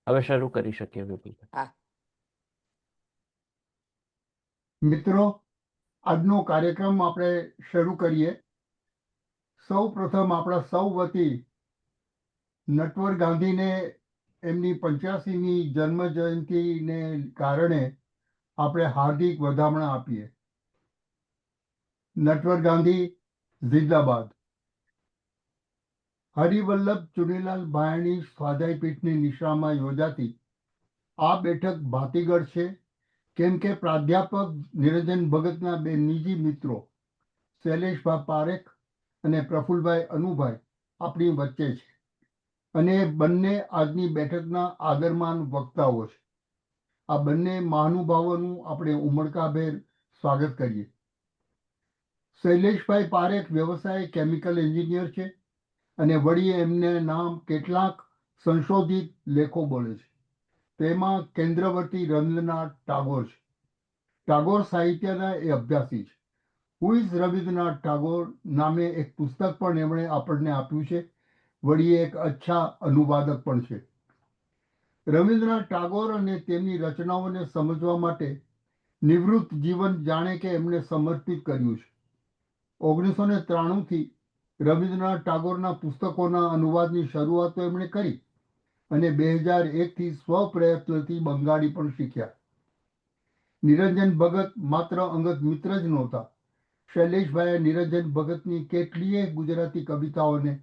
હવે શરૂ કરી શકીએ વિપુલભાઈ. હા મિત્રો, આજનો કાર્યક્રમ આપણે શરૂ કરીએ. સૌ પ્રથમ આપણા સૌ વતી નટવર ગાંધીને એમની 85મી જન્મ જયંતિને કારણે આપણે હાર્દિક વધામણા આપીએ. નટવર ગાંધી જિંદાબાદ. હરિવલ્લભ ચુનીલાલ ભાયાણી સ્વાધ્યાય પીઠની નિશાળમાં યોજાતી આ બેઠક ભાતીગળ છે, કેમ કે પ્રાધ્યાપક નિરંજન ભગતના બે નિજી મિત્રો શૈલેષભાઈ પારેખ અને પ્રફુલભાઈ અનુભાઈ આપણી વચ્ચે છે, અને બંને આજની બેઠકના આદરમાન વક્તાઓ છે. આ બંને મહાનુભાવોનું આપણે ઉમળકાભેર સ્વાગત કરીએ. શૈલેષભાઈ પારેખ વ્યવસાય કેમિકલ એન્જિનિયર છે, અને વળી એમને નામ કેટલાક સંશોધિત લેખો બોલે છે. તેમાં કેન્દ્રવર્તી રવિન્દ્રનાથ ટાગોર છે. ટાગોર સાહિત્યના એ અભ્યાસી છે. હુ ઇઝ રવિન્દ્રનાથ ટાગોર નામે એક પુસ્તક પણ એમણે આપણને આપ્યું છે. વળી એક અચ્છા અનુવાદક પણ છે. રવિન્દ્રનાથ ટાગોર અને તેમની રચનાઓને સમજવા માટે નિવૃત્ત જીવન જાણે કે એમણે સમર્પિત કર્યું છે. 1993થી રવિન્દ્રનાથ ટાગોરના પુસ્તકોના અનુવાદની શરૂઆત તો એમણે કરી, અને 2001થી સ્વપ્રયત્નથી બંગાળી પણ શીખ્યા. નિરંજન ભગત માત્ર અંગત મિત્ર જ નહોતા. શૈલેષભાઈએ નિરંજન ભગતની કેટલીય ગુજરાતી કવિતાઓને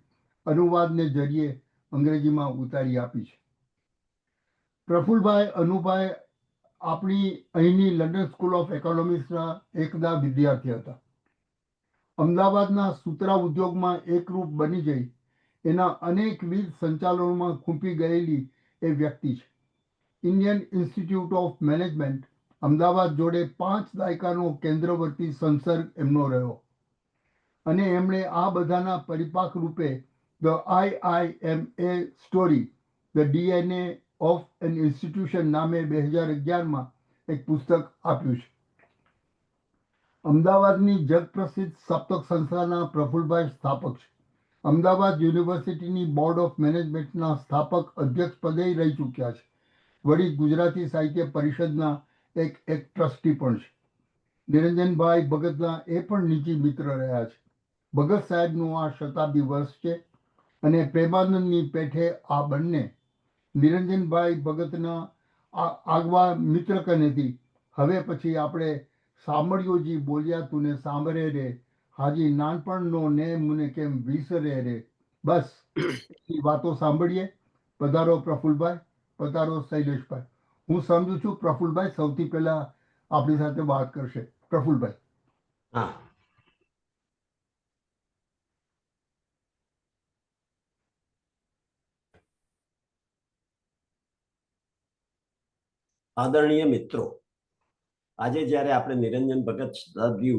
અનુવાદને જરીએ અંગ્રેજીમાં ઉતારી આપી છે. પ્રફુલભાઈ અનુભાઈ આપણી અહીંની લંડન સ્કૂલ ઓફ ઇકોનોમિક્સના એકદા વિદ્યાર્થી હતા. અમદાવાદના સૂતરા ઉદ્યોગમાં એકરૂપ બની જઈ એના અનેકવિધ સંચાલનોમાં ખૂંપી ગયેલી એ વ્યક્તિ છે. Indian institute of management Ahmedabad જોડે 5 દાયકાનો કેન્દ્રવર્તી સંસર્ગ એમનો રહ્યો, અને એમણે આ બધાના પરિપાક રૂપે the IIMA story, the DNA of an institution નામે 2011માં એક પુસ્તક આપ્યું છે. અમદાવાદની જગપ્રસિદ્ધ સપ્તક સંસ્થાના પ્રફુલભાઈ સ્થાપક છે. અમદાવાદ યુનિવર્સિટીની બોર્ડ ઓફ મેનેજમેન્ટના સ્થાપક અધ્યક્ષ પદે રહી ચૂક્યા છે. વળી ગુજરાતી સાહિત્ય પરિષદના એક ટ્રસ્ટી પણ છે. નિરંજનભાઈ ભગતના એ પણ નિજી મિત્ર રહ્યા છે. ભગત સાહેબનું આ શતાબ્દી વર્ષ છે, અને પ્રેમાનંદની પેઠે આ બંને નિરંજનભાઈ ભગતના આગવા મિત્ર કનેથી હવે પછી આપણે સાંભળ્યોજી બોલ્યા તુને સાંભળે રે, હાજી નાનપણનો ને મને કેમ વિસરે રે. બસ એ વાતો સાંભળીએ. પધારો પ્રફુલભાઈ, પધારો શૈલેષભાઈ. હું સમજુ છું પ્રફુલભાઈ સૌથી પહેલા આપણી સાથે વાત કરશે. પ્રફુલભાઈ. હા, આદરણીય મિત્રો, આજે જ્યારે આપણે નિરંજન ભગત શતાબ્દી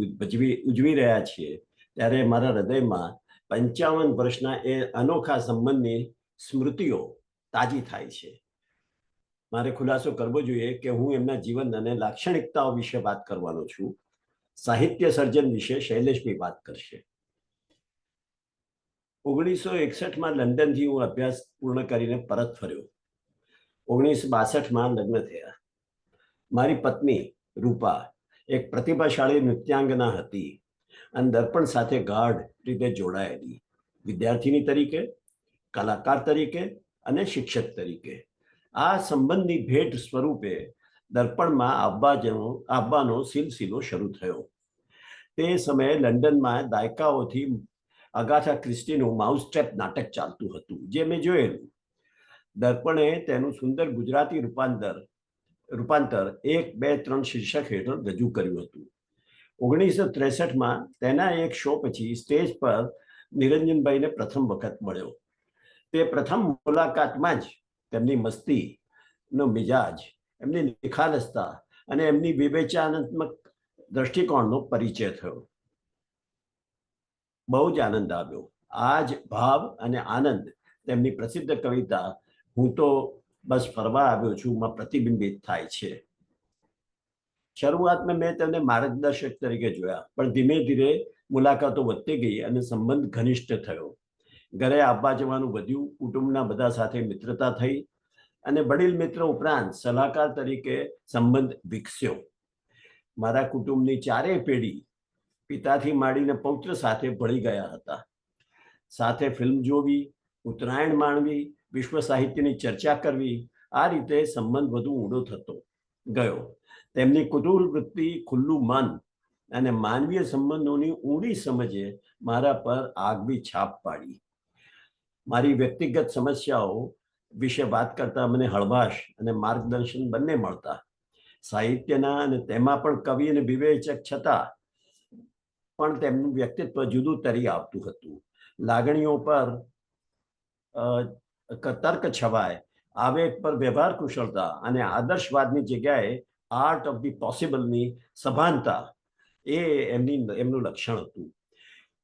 ઉજવી રહ્યા છીએ, ત્યારે મારા હૃદયમાં 55 વર્ષના એ અનોખા સંબંધની સ્મૃતિઓ તાજી થાય છે. મારે ખુલાસો કરવો જોઈએ કે હું એમના જીવન અને લાક્ષણિકતાઓ વિશે વાત કરવાનો છું. સાહિત્ય સર્જન વિશે શૈલેષભાઈ વાત કરશે. 1961માં લંડનથી હું અભ્યાસ પૂર્ણ કરીને પરત ફર્યો. 1962માં લગ્ન થયા. મારી પત્ની રૂપા એક પ્રતિભાશાળી નૃત્યાંગના હતી, અને દર્પણ સાથે ગાઢ રીતે જોડાયેલી, વિદ્યાર્થીની તરીકે, કલાકાર તરીકે અને શિક્ષક તરીકે. આ સંબંધની ભેટ સ્વરૂપે દર્પણમાં આવવાનો સિલસિલો શરૂ થયો. તે સમયે લંડનમાં દાયકાઓથી અગાથા ક્રિસ્ટીનું માઉસટ્રેપ નાટક ચાલતું હતું, જે મેં જોયેલું. દર્પણે તેનું સુંદર ગુજરાતી રૂપાંતર 1, 2, 3 શીર્ષક હેઠળ રજૂ કર્યું હતું. 1963માં તેના એક શો પછી સ્ટેજ પર નિરંજનભાઈને પ્રથમ વખત મળ્યો. તે પ્રથમ મુલાકાતમાં જ તેમની મસ્તીનો મિજાજ, એમની નિખાલસતા અને એમની વિવેચનાત્મક દ્રષ્ટિકોણનો પરિચય થયો. બહુ જ આનંદ આવ્યો. આ જ ભાવ અને આનંદ તેમની પ્રસિદ્ધ કવિતા હું તો બસ ફરવા આવ્યો છું માં પ્રતિબિંબિત થાય છે. શરૂઆતમાં મેં તેમને માર્ગદર્શક તરીકે જોયા, પણ ધીમે ધીરે મુલાકાતો વધતી ગઈ અને સંબંધ ઘનિષ્ઠ થયો. ઘરે આવવા જવાનું વધ્યું, કુટુંબના બધા સાથે મિત્રતા થઈ, અને વડીલ મિત્ર ઉપરાંત સલાહકાર તરીકે સંબંધ વિકસ્યો. મારા કુટુંબની ચારેય પેઢી પિતાથી માંડીને પૌત્ર સાથે ભળી ગયા હતા. સાથે ફિલ્મ જોવી, ઉત્તરાયણ માણવી, વિશ્વ સાહિત્યની ચર્ચા કરવી, આ રીતે સંબંધ વધુ ઊંડો થતો ગયો. તેમની કુતૂહલ વૃત્તિ, ખુલ્લું મન અને માનવીય સંબંધોની ઊંડી સમજે મારા પર આગવી છાપ પાડી. મારી વ્યક્તિગત સમસ્યાઓ વિશે વાત કરતા મને હળવાશ અને માર્ગદર્શન બંને મળતા. સાહિત્યના અને તેમાં પણ કવિ અને વિવેચક છતાં પણ તેમનું વ્યક્તિત્વ જુદું તરી આવતું હતું. લાગણીઓ પર તર્ક છવાય, આવેગ પર વ્યવહાર કુશળતા અને આદર્શવાદની જગ્યાએ આર્ટ ઓફ ધી પોસિબલની સભાનતા એ એમનું લક્ષણ હતું.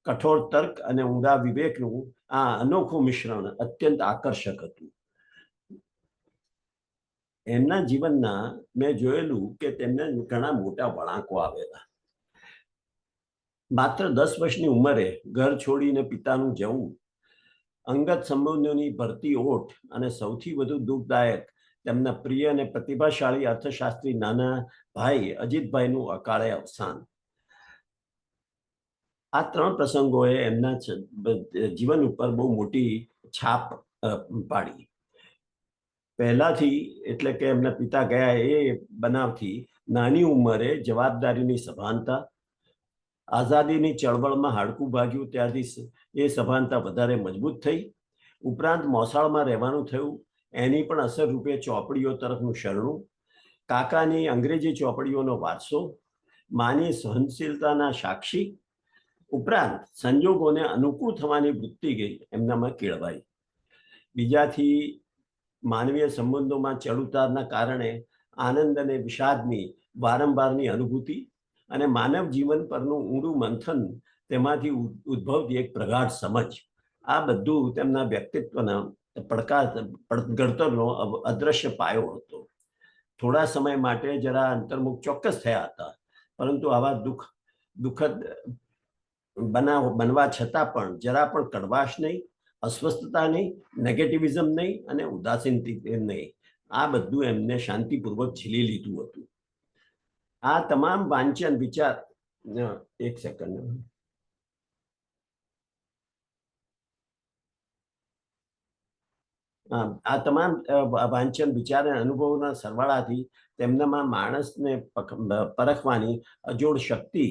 કઠોર તર્ક અને ઊંડા વિવેકનું આ અનોખું મિશ્રણ અત્યંત આકર્ષક હતું. એમના જીવનના મેં જોયેલું કે તેમને ઘણા મોટા વળાંકો આવેલા. માત્ર 10 વર્ષની ઉંમરે ઘર છોડીને પિતાનું જવું, અંગત સંબંધોની ભરતી ઓટ અને સૌથી વધુ દુઃખદાયક તેમના પ્રિય અને પ્રતિભાશાળી અર્થશાસ્ત્રી નાના ભાઈ અજીતભાઈનું અકાળે અવસાન. આ 3 પ્રસંગોએ એમના જીવન ઉપર બહુ મોટી છાપ પાડી. પહેલાથી એટલે કે એમના પિતા ગયા એ બનાવથી નાની ઉંમરે જવાબદારીની સભાનતા, આઝાદીની ચળવળમાં હાડકું ભાગ્યું ત્યારથી એ સભાનતા વધારે મજબૂત થઈ. ઉપરાંત મોસાળમાં રહેવાનું થયું, એની પણ અસર રૂપે ચોપડીઓ તરફનું શરણું, કાકાની અંગ્રેજી ચોપડીઓનો વારસો, માની સહનશીલતાના સાક્ષી, ઉપરાંત સંજોગોને અનુકૂળ થવાની વૃત્તિ ગઈ એમનામાં કેળવાઈ. બીજાથી માનવીય સંબંધોમાં ચડ-ઉતારના કારણે આનંદ અને વિષાદની વારંવારની અનુભૂતિ અને માનવ જીવન પરનું ઊંડું મંથન, તેમાંથી ઉદ્ભવતી એક પ્રગાઢ સમજ, આ બધું તેમના વ્યક્તિત્વના ઘડતરનો અદ્રશ્ય પાયો હતો. થોડા સમય માટે જરા અંતર્મુખ ચોક્કસ થયા હતા, પરંતુ આવા દુઃખદ બનાવ બનવા છતાં પણ જરા પણ કડવાશ નહીં, અસ્વસ્થતા નહીં, નેગેટિવિઝમ નહીં અને ઉદાસીનતા નહીં, આ બધું એમને શાંતિપૂર્વક ઝીલી લીધું હતું. આ તમામ વાંચન વિચાર એક સેકન્ડ આ તમામ વાંચન વિચાર અને અનુભવોના સરવાળાથી તેમનામાં માણસને પરખવાની અજોડ શક્તિ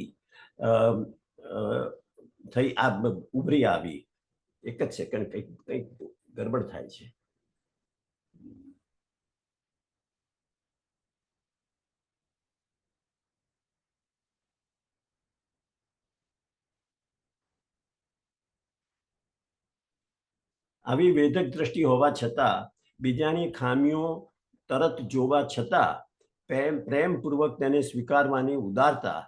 થઈ ઉભરી આવી. એક જ સેકન્ડ, કંઈક ગડબડ થાય છે. આવી વેધક દ્રષ્ટિ હોવા છતાં, બીજાની ખામીઓ તરત જોવા છતાં પ્રેમપૂર્વક તેને સ્વીકારવાની ઉદારતા,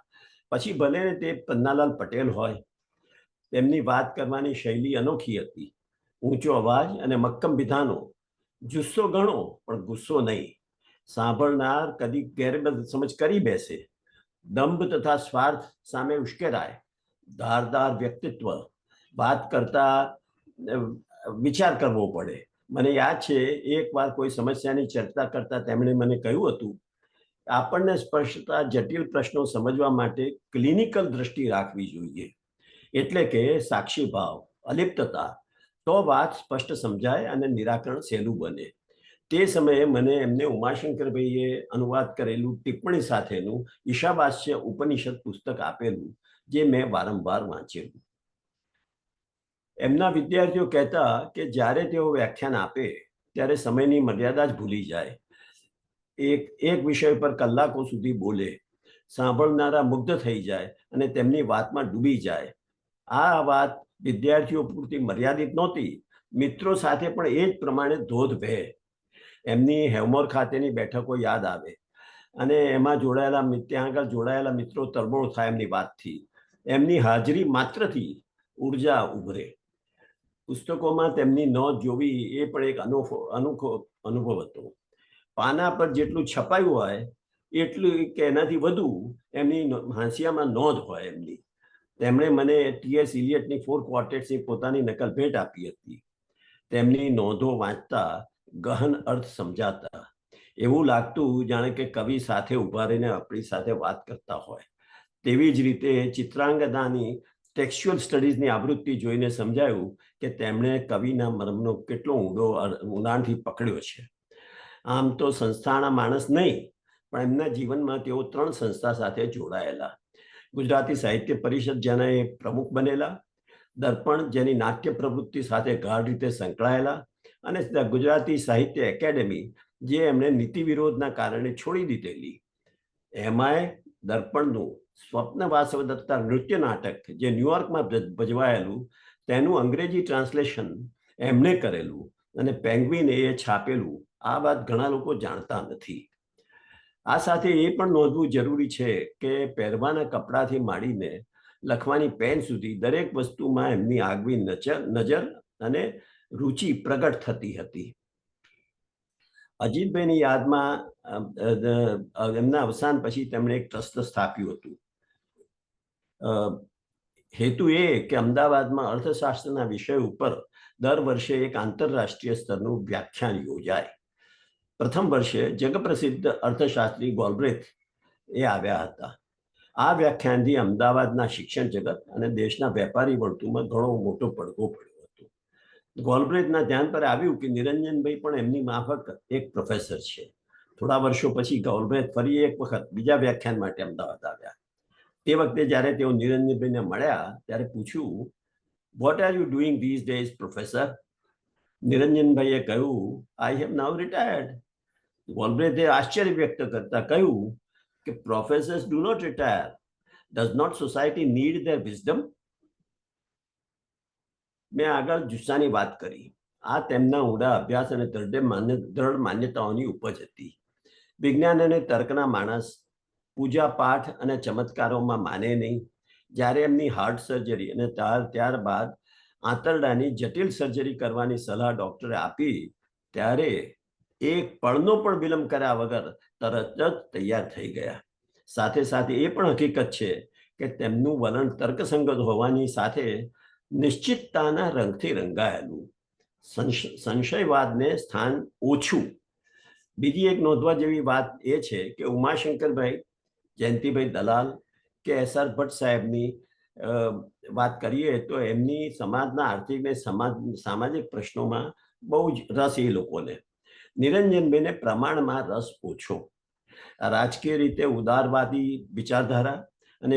પછી ભલે તે પન્નાલાલ પટેલ હોય. તેમની વાત કરવાની શૈલી અનોખી હતી. ઊંચો અવાજ અને મક્કમ વિધાનો, જુસ્સો ઘણો પણ ગુસ્સો નહીં. સાંભળનાર કદી ગેરસમજ કરી બેસે, દંભ તથા સ્વાર્થ સામે ઉશ્કેરાય. ધારદાર વ્યક્તિત્વ, વાત કરતા વિચાર કરવો પડે. મને યાદ છે એકવાર કોઈ સમસ્યાની ચર્ચા કરતા તેમણે મને કહ્યું હતું, આપણને સ્પષ્ટતા જટિલ પ્રશ્નો સમજવા માટે ક્લિનિકલ દ્રષ્ટિ રાખવી જોઈએ, એટલે કે સાક્ષી ભાવ, અલિપ્તતા, તો વાત સ્પષ્ટ સમજાય અને નિરાકરણ સહેલું બને. તે સમયે મને એમને ઉમાશંકરભાઈએ અનુવાદ કરેલું ટિપ્પણી સાથેનું ઈશાવાસ્ય ઉપનિષદ પુસ્તક આપેલું, જે મેં વારંવાર વાંચેલું. એમના વિદ્યાર્થીઓ કહેતા કે જ્યારે તેઓ વ્યાખ્યાન આપે ત્યારે સમયની મર્યાદા જ ભૂલી જાય. એક વિષય પર કલાકો સુધી બોલે, સાંભળનારા મુગ્ધ થઈ જાય અને તેમની વાતમાં ડૂબી જાય. આ વાત વિદ્યાર્થીઓ પૂરતી મર્યાદિત નહોતી, મિત્રો સાથે પણ એ જ પ્રમાણે ધોધ વહે. એમની હેવમોર ખાતેની બેઠકો યાદ આવે અને એમાં ત્યાં આગળ જોડાયેલા મિત્રો તરબોળ થાય એમની વાતથી. એમની હાજરી માત્રથી ઉર્જા ઉભરે. પુસ્તકોમાં તેમની નોંધ જોવી એ પણ એક અનોખો અનુભવ હતો. પાના પર જેટલું છપાયું હોય એટલું કે એનાથી વધુ એમની હાંસિયામાં નોંધ હોય એમની. તેમણે મને T.S. ઇલિયટની 4 ક્વાર્ટેટ્સની પોતાની નકલ ભેટ આપી હતી. તેમની નોંધો વાંચતા ગહન અર્થ સમજાતા. એવું લાગતું જાણે કે કવિ સાથે ઉભા રહીને આપણી સાથે વાત કરતા હોય. તેવી જ રીતે ચિત્રાંગદાની ટેક્સ્ચ્યુઅલ સ્ટડીઝની આવૃત્તિ જોઈને સમજાયું કે તેમણે કવિના મર્મનો કેટલો ઊંડાણથી પકડ્યો છે. આમ તો સંસ્થાના માણસ નહીં, પણ એમના જીવનમાં તેઓ 3 સંસ્થા સાથે જોડાયેલા. ગુજરાતી સાહિત્ય પરિષદ જેના એ પ્રમુખ બનેલા, દર્પણ જેની નાટ્ય પ્રવૃત્તિ સાથે ગાઢ રીતે સંકળાયેલા, અને ગુજરાતી સાહિત્ય એકેડેમી જે એમણે નીતિ વિરોધના કારણે છોડી દીધેલી. એમાંય દર્પણનું સ્વપ્ન વાસવદત્તા નૃત્ય નાટક જે ન્યુયોર્કમાં ભજવાયેલું, તેનું અંગ્રેજી ટ્રાન્સલેશન એમણે કરેલું અને પેંગ્વિને એ છાપેલું. આ વાત ઘણા લોકો જાણતા નથી. આ સાથે એ પણ નોંધવું જરૂરી છે કે પહેરવાના કપડાથી માંડીને લખવાની પેન સુધી દરેક વસ્તુમાં એમની આગવી નજર અને રુચિ પ્રગટ થતી હતી. અજીતભાઈની યાદમાં એમના અવસાન પછી તેમણે એક ટ્રસ્ટ સ્થાપ્યું હતું. હેતુ એ કે અમદાવાદમાં અર્થશાસ્ત્રના વિષય ઉપર દર વર્ષે એક આંતરરાષ્ટ્રીય સ્તરનું વ્યાખ્યાન યોજાય. પ્રથમ વર્ષે જગપ્રસિદ્ધ અર્થશાસ્ત્રી ગોલ્બ્રેથ એ આવ્યા હતા. આ વ્યાખ્યાનથી અમદાવાદના શિક્ષણ જગત અને દેશના વેપારી વર્તુળમાં ઘણો મોટો પડઘો પડ્યો હતો. ગોલ્બ્રેથના ધ્યાન પર આવ્યું કે નિરંજનભાઈ પણ એમની માફક એક પ્રોફેસર છે. થોડા વર્ષો પછી ગોલ્બ્રેથ ફરી એક વખત બીજા વ્યાખ્યાન માટે અમદાવાદ આવ્યા. તે વખતે જ્યારે તેઓ નિરંજનભાઈને મળ્યા ત્યારે પૂછ્યું, what are you doing these days professor? નિરંજનભાઈએ કહ્યું, આઈ હેવ નાઉ રિટાયર્ડ. ગોલ્બ્રેથે આશ્ચર્ય વ્યક્ત કરતા કહ્યું કે professors do not retire. Does not society need their wisdom? મેં આગળ જુસ્સાની વાત કરી. આ તેમના ઊંડા અભ્યાસ અને દ્રઢ માન્યતાઓની ઉપજ હતી. વિજ્ઞાન અને તર્કના માણસ પૂજા પાઠ અને ચમત્કારોમાં માને નહીં. જ્યારે એમની હાર્ટ સર્જરી અને ત્યારબાદ આંતરડાની જટિલ સર્જરી કરવાની સલાહ ડોક્ટરે આપી, ત્યારે એક પળનો પણ વિલંબ કર્યા વગર તરત જ તૈયાર થઈ ગયા. સાથે સાથે એ પણ હકીકત છે કે તેમનું વલણ તર્કસંગત હોવાની સાથે નિશ્ચિતતાના રંગથી રંગાયેલું. સંશયવાદને સ્થાન ઓછું. બીજી એક નોંધવા જેવી વાત એ છે કે ઉમાશંકરભાઈ, જયંતિભાઈ દલાલ કે SR ભટ્ટ સાહેબની વાત કરીએ તો એમની સમાજના આર્થિક ને સામાજિક પ્રશ્નોમાં બહુ જ રસ એ લોકોને. નિરંજનભાઈને પ્રમાણમાં રસ ઓછો. રાજકીય રીતે ઉદારવાદી વિચારધારા અને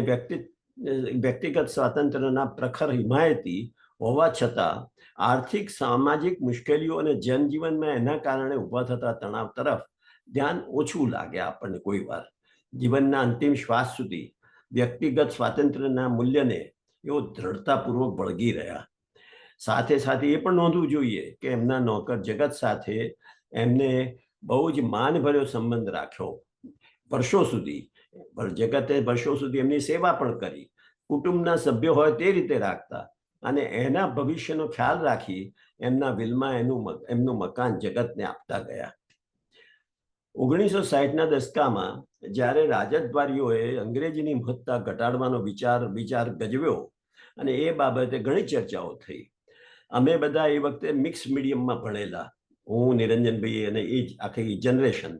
વ્યક્તિગત સ્વાતંત્ર્યના પ્રખર હિમાયતી હોવા છતાં આર્થિક સામાજિક મુશ્કેલીઓ અને જનજીવનમાં એના કારણે ઊભા થતા તણાવ તરફ ધ્યાન ઓછું લાગે આપણને કોઈ વાર. જીવનના અંતિમ શ્વાસ સુધી વ્યક્તિગત સ્વાતંત્ર્યના મૂલ્યને એઓ દ્રઢતાપૂર્વક વળગી રહ્યા. સાથે સાથે એ પણ નોંધવું જોઈએ કે એમના નોકર જગત સાથે એમને બહુ જ માનભર્યો સંબંધ રાખ્યો. વર્ષો સુધી જગતે વર્ષો સુધી એમની સેવા પણ કરી. કુટુંબના સભ્યો હોય તે રીતે રાખતા અને એના ભવિષ્યનો ખ્યાલ રાખી એમના વિલમાં એમનું મકાન જગતને આપતા ગયા. 1960ના દશકામાં જ્યારે રાજદ્વારીઓએ અંગ્રેજીની મહત્તા ઘટાડવાનો વિચાર ગજવ્યો અને એ બાબતે ઘણી ચર્ચાઓ થઈ. અમે બધા એ વખતે મિક્સ મીડિયમમાં ભણેલા, હું, નિરંજનભાઈ અને એ જ આખી જનરેશન.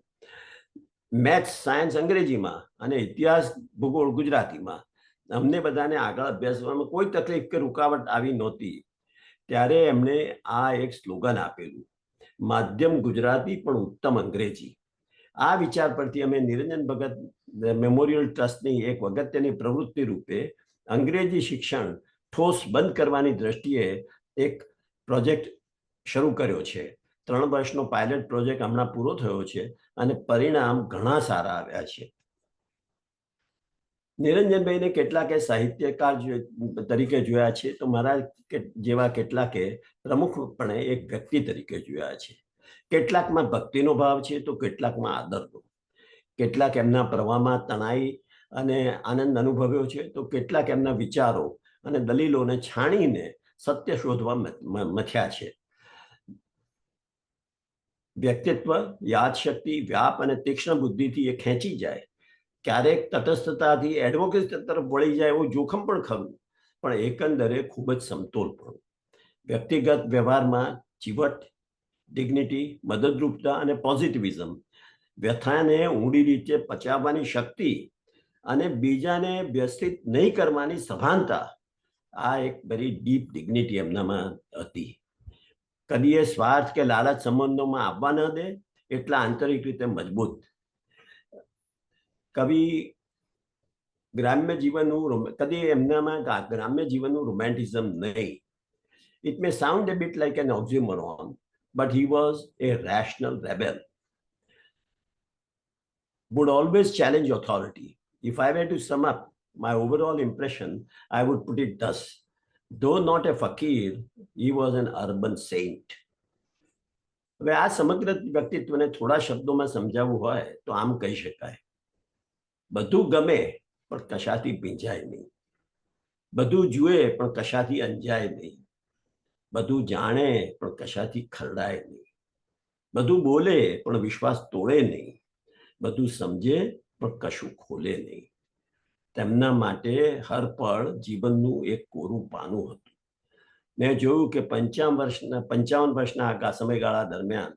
મેથ્સ સાયન્સ અંગ્રેજીમાં અને ઇતિહાસ ભૂગોળ ગુજરાતીમાં. અમને બધાને આગળ અભ્યાસવામાં કોઈ તકલીફ કે રૂકાવટ આવી નહોતી. ત્યારે એમણે આ એક સ્લોગન આપેલું, માધ્યમ ગુજરાતી પણ ઉત્તમ અંગ્રેજી. આ વિચાર પરથી અમે નિરંજન ભગત મેમોરિયલ ટ્રસ્ટની એક અગત્યની પ્રવૃત્તિ રૂપે અંગ્રેજી શિક્ષણ ઠોસ બંધ કરવાની દ્રષ્ટિએ એક પ્રોજેક્ટ શરૂ કર્યો છે. 3 વર્ષનો પાયલટ પ્રોજેક્ટ હમણાં પૂરો થયો છે અને પરિણામ ઘણા સારા આવ્યા છે. નિરંજનભાઈને કેટલાકે સાહિત્યકાર તરીકે જોયા છે તો મારા જેવા કેટલાકે પ્રમુખપણે એક વ્યક્તિ તરીકે જોયા છે. કેટલાકમાં ભક્તિનો ભાવ છે તો કેટલાકમાં આદરનો. કેટલાક એમના પ્રવાહમાં તણાઈ અને આનંદ અનુભવ્યો છે તો કેટલાક એમના વિચારો અને દલીલોને છાણીને સત્ય શોધવા મથ્યા છે. વ્યક્તિત્વ, યાદશક્તિ, વ્યાપ અને તીક્ષ્ણ બુદ્ધિથી એ ખેંચી જાય. ક્યારેક તટસ્થતાથી એડવોકેસી તરફ વળી જાય એવું જોખમ પણ ખરું, પણ એકંદરે ખૂબ જ સમતોલપણું. વ્યક્તિગત વ્યવહારમાં ચીવટ, ડિગ્નિટી, મદદરૂપતા અને પોઝિટિવિઝમ, વ્યથાને ઊંડી રીતે પચાવવાની શક્તિ અને બીજાને વ્યસ્તિત નહીં કરવાની સભાનતા, આ એક વેરી ડીપ ડિગ્નિટી એમનામાં હતી. કદી એ સ્વાર્થ કે લાલચ સંબંધોમાં આવવા ન દે, એટલા આંતરિક રીતે મજબૂત. ગ્રામ્ય જીવનનું કદી એમનામાં ગ્રામ્ય જીવનનું રોમેન્ટિઝમ નહીં. It may sound a bit like an oxymoron, but he was a rational rebel. Would always challenge authority. If I were to sum up my overall impression, I would put it thus: though not a fakir, he was an urban saint. હવે આ સમગ્ર વ્યક્તિત્વને થોડા શબ્દોમાં સમજાવવું હોય તો આમ કહી શકાય: બધું ગમે પણ કશાથી ભીંજાય નહીં, બધું જુએ પણ કશાથી અંજાય નહીં, બધું જાણે પણ કશાથી ખરડાય નહીં, બધું બોલે પણ વિશ્વાસ તોડે નહીં, બધું સમજે પણ કશું ખોલે નહીં. તેમના માટે હર પળ જીવનનું એક કોરું પાનું હતું. મેં જોયું કે 55 વર્ષના આ સમયગાળા દરમિયાન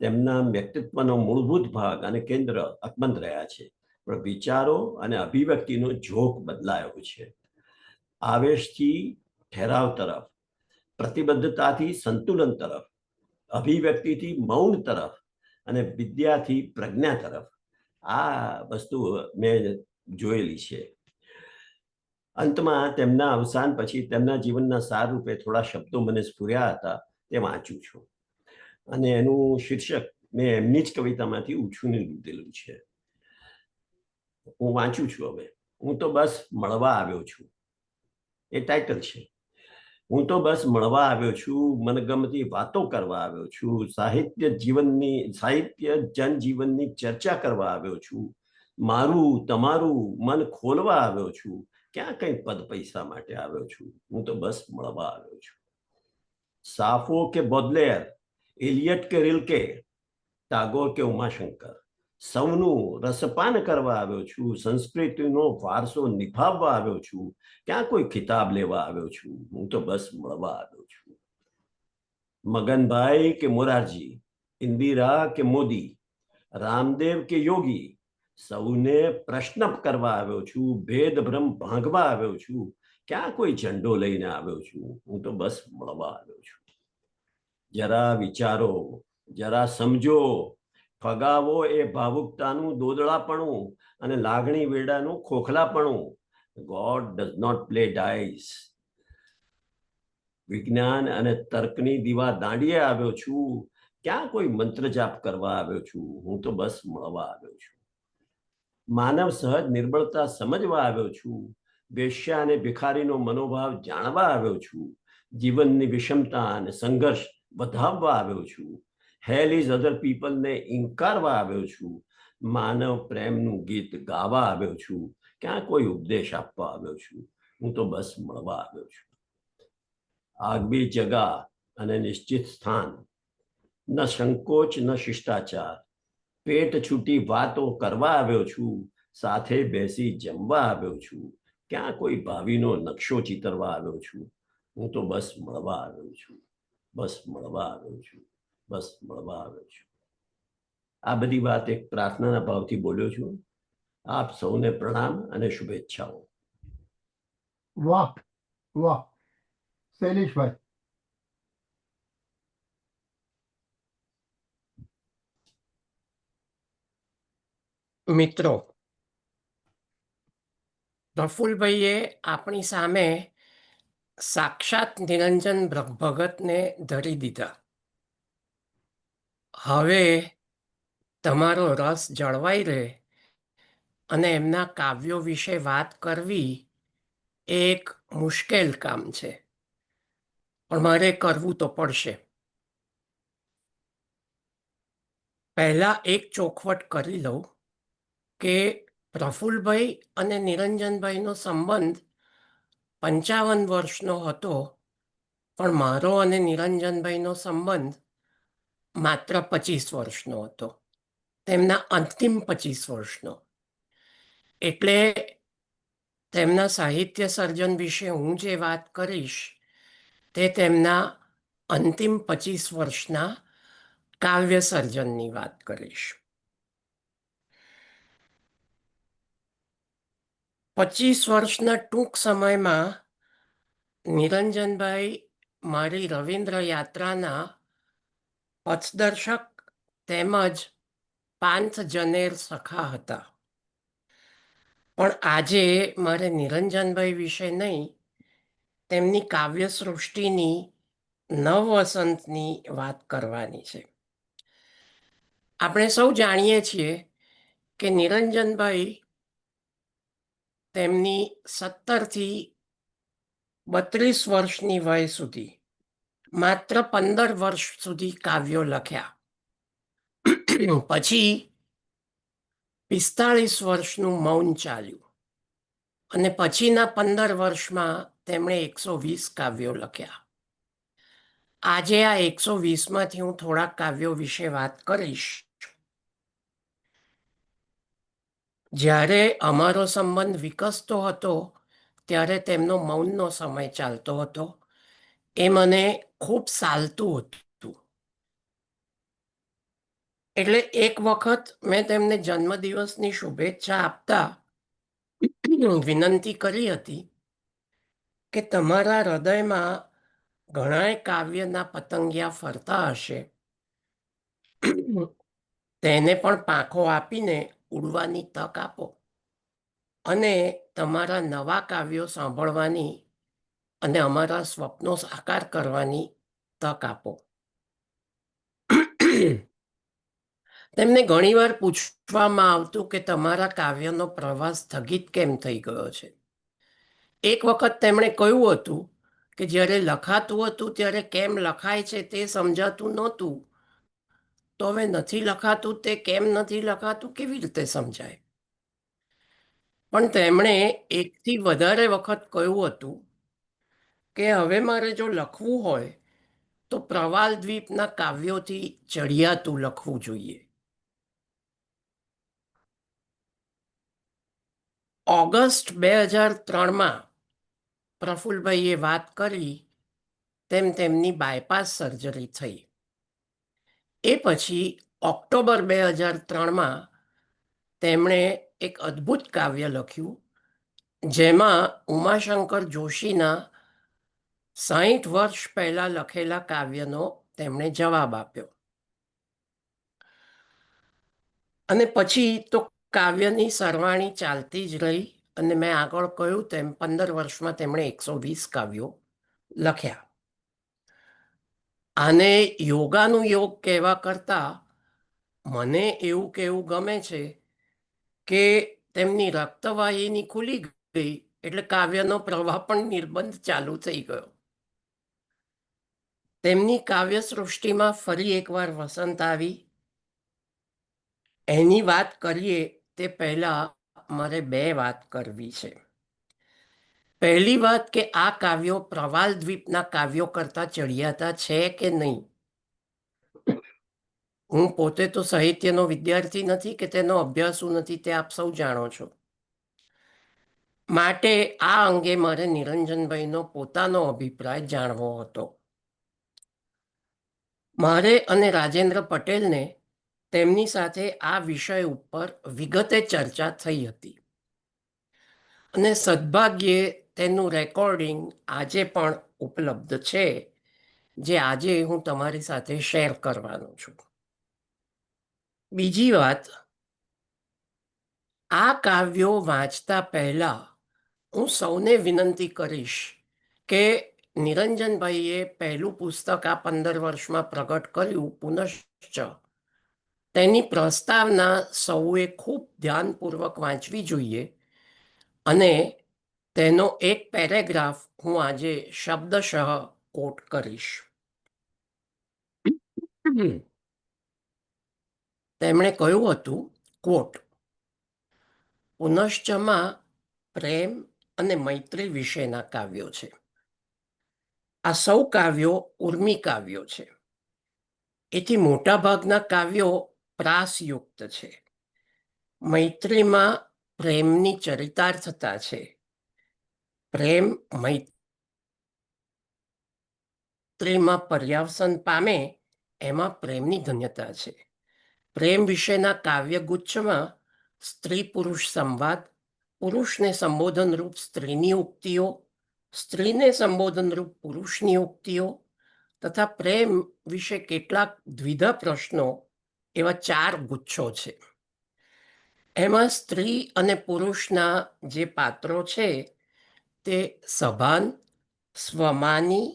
તેમના વ્યક્તિત્વનો મૂળભૂત ભાગ અને કેન્દ્ર અકબંધ રહ્યા છે, પણ વિચારો અને અભિવ્યક્તિનો ઝોક બદલાયો છે. આવેશથી ઠેરાવ તરફ, પ્રતિબદ્ધતાથી સંતુલન તરફ, અભિવ્યક્તિથી મૌન તરફ અને વિદ્યાથી પ્રજ્ઞા તરફ, આ વસ્તુ મેં જોયેલી છે. અંતમાં તેમના અવસાન પછી તેમના જીવનના સાર રૂપે થોડા શબ્દો મને સ્ફુર્યા હતા, તે વાંચું છું. અને એનું શીર્ષક મેં એમની જ કવિતામાંથી ઉછીને લીધેલું છે. હું વાંચું છું હવે. હું તો બસ મળવા આવ્યો છું, એ ટાઇટલ છે. હું તો બસ મળવા આવ્યો છું, મનગમતી વાતો કરવા આવ્યો છું, સાહિત્ય જનજીવનની ચર્ચા કરવા આવ્યો છું, મારું તમારું મન ખોલવા આવ્યો છું, ક્યાં કઈ પદ પૈસા માટે આવ્યો છું. હું તો બસ મળવા આવ્યો છું. સાફો કે બોડલેર, એલિયટ કે રિલ્કે, ટાગોર કે ઉમાશંકર, સૌનું રસપાન કરવા આવ્યો છું, સંસ્કૃતિનો વારસો નિભાવવા આવ્યો છું, ક્યાં કોઈ ખિતાબ લેવા આવ્યો છું. હું તો બસ મળવા આવ્યો છું. મગનભાઈ કે મોરારજી, ઇન્દિરા કે મોદી, રામદેવ કે યોગી, સૌને પ્રશ્ન કરવા આવ્યો છું, ભેદ ભ્રમ ભાંગવા આવ્યો છું, ક્યાં કોઈ ઝંડો લઈને આવ્યો છું. હું તો બસ મળવા આવ્યો છું. જરા વિચારો, જરા સમજો, ફગાવો એ ભાવુકતાનું દોદળાપણું અને લાગણી વેડાનું ખોખલાપણું. God does not play dice. વિજ્ઞાન અને તર્કની દીવા દાંડીએ આવ્યો છું, ક્યાં કોઈ મંત્ર જાપ કરવા આવ્યો છું. હું તો બસ મળવા આવ્યો છું. માનવ સહજ નિર્બળતા સમજવા આવ્યો છું, વેશ્યા અને ભિખારીનો મનોભાવ જાણવા આવ્યો છું, જીવનની વિષમતા અને સંઘર્ષ વધાવવા આવ્યો છું, હેલ ઇઝ અધર પીપલને ઇન્કારવા આવ્યો છું, માનવ પ્રેમનું ગીત ગાવા આવ્યો છું, ક્યાં કોઈ ઉપદેશ આપવા આવ્યો છું. હું તો બસ મળવા આવ્યો છું. આગવી જગા અને નિશ્ચિત સ્થાન, ન સંકોચ ન શિષ્ટાચાર, પેટ છૂટી વાતો કરવા આવ્યો છું, સાથે બેસી જમવા આવ્યો છું, ક્યાં કોઈ ભાવિનો નકશો ચિતરવા આવ્યો છું. હું તો બસ મળવા આવ્યો છું. બસ મળવા આવ્યો છું. બસ મળવા આવ્યો છું. આ બધી વાત એક પ્રાર્થનાના ભાવથી બોલ્યો છું. આપ સૌને પ્રણામ અને શુભેચ્છાઓ. વાહ વાહ. શૈલેષભાઈ. મિત્રો, પ્રફુલ્લભાઈએ આપણી સામે સાક્ષાત નિરંજન ભગતને ધરી દીધા. હવે તમારો રસ જળવાઈ રહે અને એમના કાવ્યો વિશે વાત કરવી એ એક મુશ્કેલ કામ છે, પણ મારે કરવું તો પડશે. પહેલા એક ચોખવટ કરી લઉં કે પ્રફુલ્લભાઈ અને નિરંજનભાઈનો સંબંધ 55 વર્ષનો હતો, પણ મારો અને નિરંજનભાઈનો સંબંધ માત્ર 25 વર્ષનો હતો, તેમના અંતિમ 25 વર્ષનો. એટલે તેમના સાહિત્ય સર્જન વિશે હું જે વાત કરીશ તે તેમના અંતિમ 25 વર્ષના કાવ્ય સર્જનની વાત કરીશ. 25 વર્ષના ટૂંક સમયમાં નિરંજનભાઈ મારી રવિન્દ્ર યાત્રાના પથદર્શક તેમજ પાંથ જનેર સખા હતા. પણ આજે મારે નિરંજનભાઈ વિશે નહીં, તેમની કાવ્ય સૃષ્ટિની નવવસંતની વાત કરવાની છે. આપણે સૌ જાણીએ છીએ કે નિરંજનભાઈ તેમની 17 થી 32 વર્ષની વય સુધી માત્ર 15 વર્ષ સુધી કાવ્યો લખ્યા. પછી 45 વર્ષનું મૌન ચાલ્યું અને પછીના 15 વર્ષમાં તેમણે 120 કાવ્યો લખ્યા. આજે આ 120માંથી હું થોડા કાવ્યો વિશે વાત કરીશ. જ્યારે અમારો સંબંધ વિકસતો હતો ત્યારે તેમનો મૌનનો સમય ચાલતો હતો. એ મને ખૂબ સાલતું હતું. એટલે એક વખત મેં તેમને જન્મદિવસની શુભેચ્છા આપતા વિનંતી કરી હતી કે તમારા હૃદયમાં ઘણાય કાવ્યના પતંગિયા ફરતા હશે, તેને પણ પાંખો આપીને ઉડવાની તક આપો અને તમારા નવા કાવ્યો સાંભળવાની અને અમારા સ્વપ્નો સાકાર કરવાની તક આપો. તેમને ઘણીવાર પૂછવામાં આવતું કે તમારા કાવ્યનો પ્રવાસ સ્થગિત કેમ થઈ ગયો છે. એક વખત તેમણે કહ્યું હતું કે જ્યારે લખાતું હતું ત્યારે કેમ લખાય છે તે સમજાતું નહોતું, તો હવે નથી લખાતું તે કેમ નથી લખાતું કેવી રીતે સમજાય. પણ તેમણે એકથી વધારે વખત કહ્યું હતું કે હવે મારે જો લખવું હોય તો પ્રવાલ દ્વીપના કાવ્યોથી ચડિયાતું લખવું જોઈએ. ઓગસ્ટ 2003માં પ્રફુલ્લભાઈએ વાત કરી તેમ તેમની બાયપાસ સર્જરી થઈ. એ પછી ઓક્ટોબર 2003માં તેમણે એક અદ્ભુત કાવ્ય લખ્યું, જેમાં ઉમાશંકર જોશીના 60 વર્ષ પહેલા લખેલા કાવ્યનો તેમણે જવાબ આપ્યો. અને પછી તો કાવ્યની સરવાણી ચાલતી જ રહી અને મેં આગળ કહ્યું તેમ 15 વર્ષમાં તેમણે 120 કાવ્યો લખ્યા. આને યોગાનું યોગ કહેવા કરતાં મને એવું કહેવું ગમે છે કે તેમની રક્તવાહિની ખુલી ગઈ એટલે કાવ્યનો પ્રવાહ પણ નિર્બંધ ચાલુ થઈ ગયો. તેમની કાવ્ય સૃષ્ટિમાં ફરી એકવાર વસંત આવી. એની વાત કરીએ તે પહેલા મારે 2 વાત કરવી છે. પહેલી વાત કે આ કાવ્યો પ્રવાલ દ્વીપના કાવ્યો કરતાં ચડિયાતા છે કે નહીં. હું પોતે તો સાહિત્યનો વિદ્યાર્થી નથી કે તેનો અભ્યાસુ નથી, તે આપ સૌ જાણો છો. માટે આ અંગે મારે નિરંજનભાઈનો પોતાનો અભિપ્રાય જાણવો હતો. મારે અને રાજેન્દ્ર પટેલને તેમની સાથે આ વિષય ઉપર વિગતે ચર્ચા થઈ હતી અને સદભાગ્યે તેનું રેકોર્ડિંગ આજે પણ ઉપલબ્ધ છે, જે આજે હું તમારી સાથે શેર કરવાનો છું. બીજી વાત, આ કાવ્યો વાંચતા પહેલા હું સૌને વિનંતી કરીશ કે નિરંજનભાઈએ પહેલું પુસ્તક આ 15 વર્ષમાં પ્રગટ કર્યું પુનશ્ચ, તેની પ્રસ્તાવના સૌએ ખૂબ ધ્યાનપૂર્વક વાંચવી જોઈએ અને તેનો એક પેરેગ્રાફ હું આજે શબ્દશઃ કોટ કરીશ. તેમણે કહ્યું હતું, કોટ, પુનશ્ચમાં પ્રેમ અને મૈત્રી વિશેના કાવ્યો છે. આ સૌ કાવ્યો ઉર્મી કાવ્યો છે. એથી મોટાભાગના કાવ્યો પ્રાસયુક્ત છે. મૈત્રીમાં પ્રેમની ચરિતાર્થતા છે. પ્રેમ મૈત્રીમાં પર્યાવસન પામે એમાં પ્રેમની ધન્યતા છે. પ્રેમ વિશેના કાવ્યગુચ્છમાં સ્ત્રી પુરુષ સંવાદ, પુરુષને સંબોધનરૂપ સ્ત્રીની ઉક્તિઓ, સ્ત્રીને સંબોધનરૂપ પુરુષની ઉક્તિઓ તથા પ્રેમ વિશે કેટલાક દ્વિધા પ્રશ્નો એવા 4 ગુચ્છો છે. એમાં સ્ત્રી અને પુરુષના જે પાત્રો છે તે સભાન, સ્વમાની,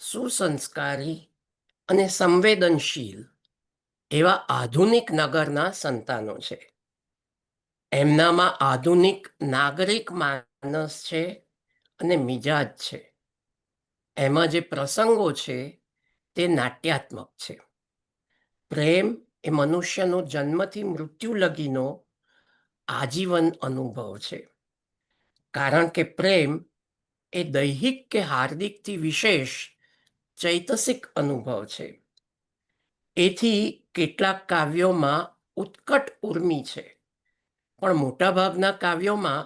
સુસંસ્કારી અને સંવેદનશીલ એવા આધુનિક નગરના સંતાનો છે. એમનામાં આધુનિક નાગરિક માનસ છે અને મિજાજ છે. એમાં જે પ્રસંગો છે તે નાટ્યાત્મક છે. પ્રેમ એ મનુષ્યનો જન્મથી મૃત્યુ લગીનો આજીવન અનુભવ છે. કારણ કે પ્રેમ એ દૈહિક કે હાર્દિકથી વિશેષ ચૈતસિક અનુભવ છે. એથી કેટલાક કાવ્યોમાં ઉત્કટ ઉર્મિ છે, પણ મોટાભાગના કાવ્યોમાં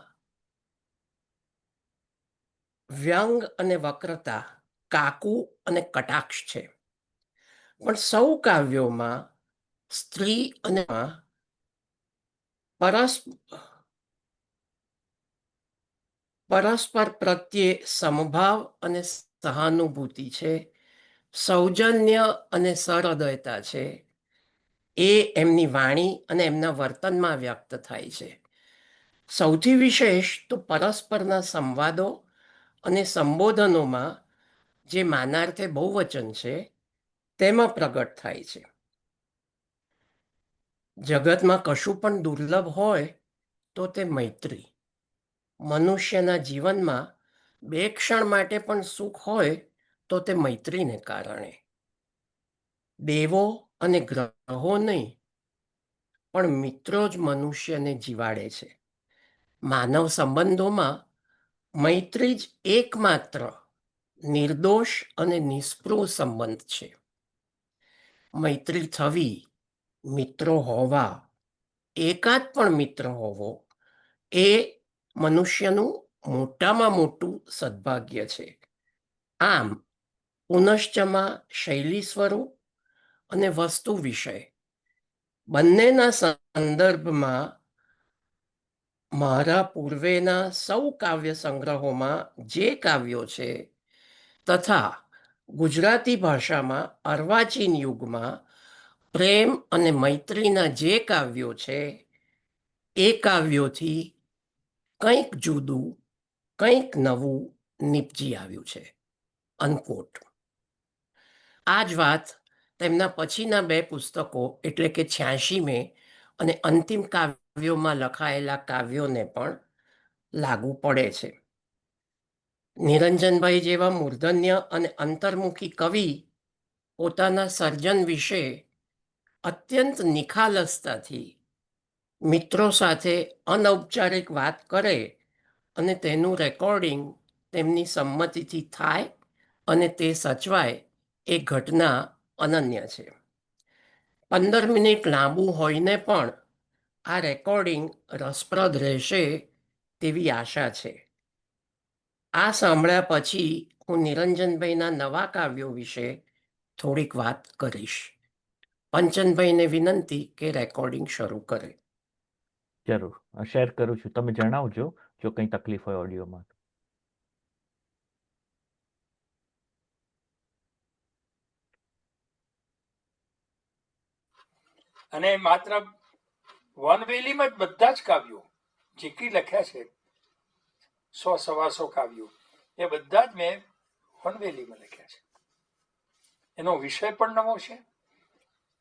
વ્યંગ અને વક્રતા, કાકુ અને કટાક્ષ છે. પણ સૌ કાવ્યોમાં સ્ત્રી અને પરસ્પર પ્રત્યે સમભાવ અને સહાનુભૂતિ છે, સૌજન્ય અને સહૃદયતા છે. એ એમની વાણી અને એમના વર્તનમાં વ્યક્ત થાય છે. સૌથી વિશેષ તો પરસ્પરના સંવાદો અને સંબોધનોમાં જે માનાર્થે બહુવચન છે તેમાં પ્રગટ થાય છે. જગતમાં કશું પણ દુર્લભ હોય તો તે મૈત્રી. મનુષ્યના જીવનમાં 2 ક્ષણ માટે પણ સુખ હોય તો તે મૈત્રીને કારણે. દેવો અને ગ્રહો નહીં, પણ મિત્રો જ મનુષ્યને જીવાડે છે. માનવ સંબંધોમાં મૈત્રી જ એકમાત્ર નિર્દોષ અને નિસ્પૃહ સંબંધ છે. મૈત્રી થવી, મિત્રો હોવા, એકાદ પણ મિત્ર હોવો એ મનુષ્યનું મોટામાં મોટું સદભાગ્ય છે. આમ પુનશ્ચમાં શૈલી સ્વરૂપ અને વસ્તુ વિષય બંનેના સંદર્ભમાં મારા પૂર્વેના સૌ કાવ્ય સંગ્રહોમાં જે કાવ્યો છે તથા ગુજરાતી ભાષામાં અર્વાચીન યુગમાં પ્રેમ અને મૈત્રીના જે કાવ્યો છે એ કાવ્યોથી કંઈક જુદું, કંઈક નવું નીપજી આવ્યું છે. અનકોટ. આ જ વાત તેમના પછીના 2 પુસ્તકો એટલે કે 86મે અને અંતિમ કાવ્યોમાં લખાયેલા કાવ્યોને પણ લાગુ પડે છે. નિરંજનભાઈ જેવા મૂર્ધન્ય અને અંતર્મુખી કવિ પોતાના સર્જન વિશે અત્યંત નિખાલસતાથી મિત્રો સાથે અનૌપચારિક વાત કરે અને તેનું રેકોર્ડિંગ તેમની સંમતિથી થાય અને તે સચવાય એ ઘટના અનન્ય છે. 15 મિનિટ લાંબુ હોઈને પણ આ રેકોર્ડિંગ રસપ્રદ રહેશે તેવી આશા છે. આ સાંભળ્યા પછી હું નિરંજનભાઈના નવા કાવ્યો વિશે થોડીક વાત કરીશ. પંચનભાઈને વિનંતી કે રેકોર્ડિંગ શરૂ કરે. જરૂર શેર કરું છું. તમે જણાવજો જો કંઈ તકલીફ હોય ઓડિયોમાં. અને માત્ર વનવેલીમાં જ બધા જ કાવ્યો જેટલી લખ્યા છે 100-125 કાવ્યો એ બધા જ મેં વનવેલીમાં લખ્યા છે. એનો વિષય પણ નવો છે,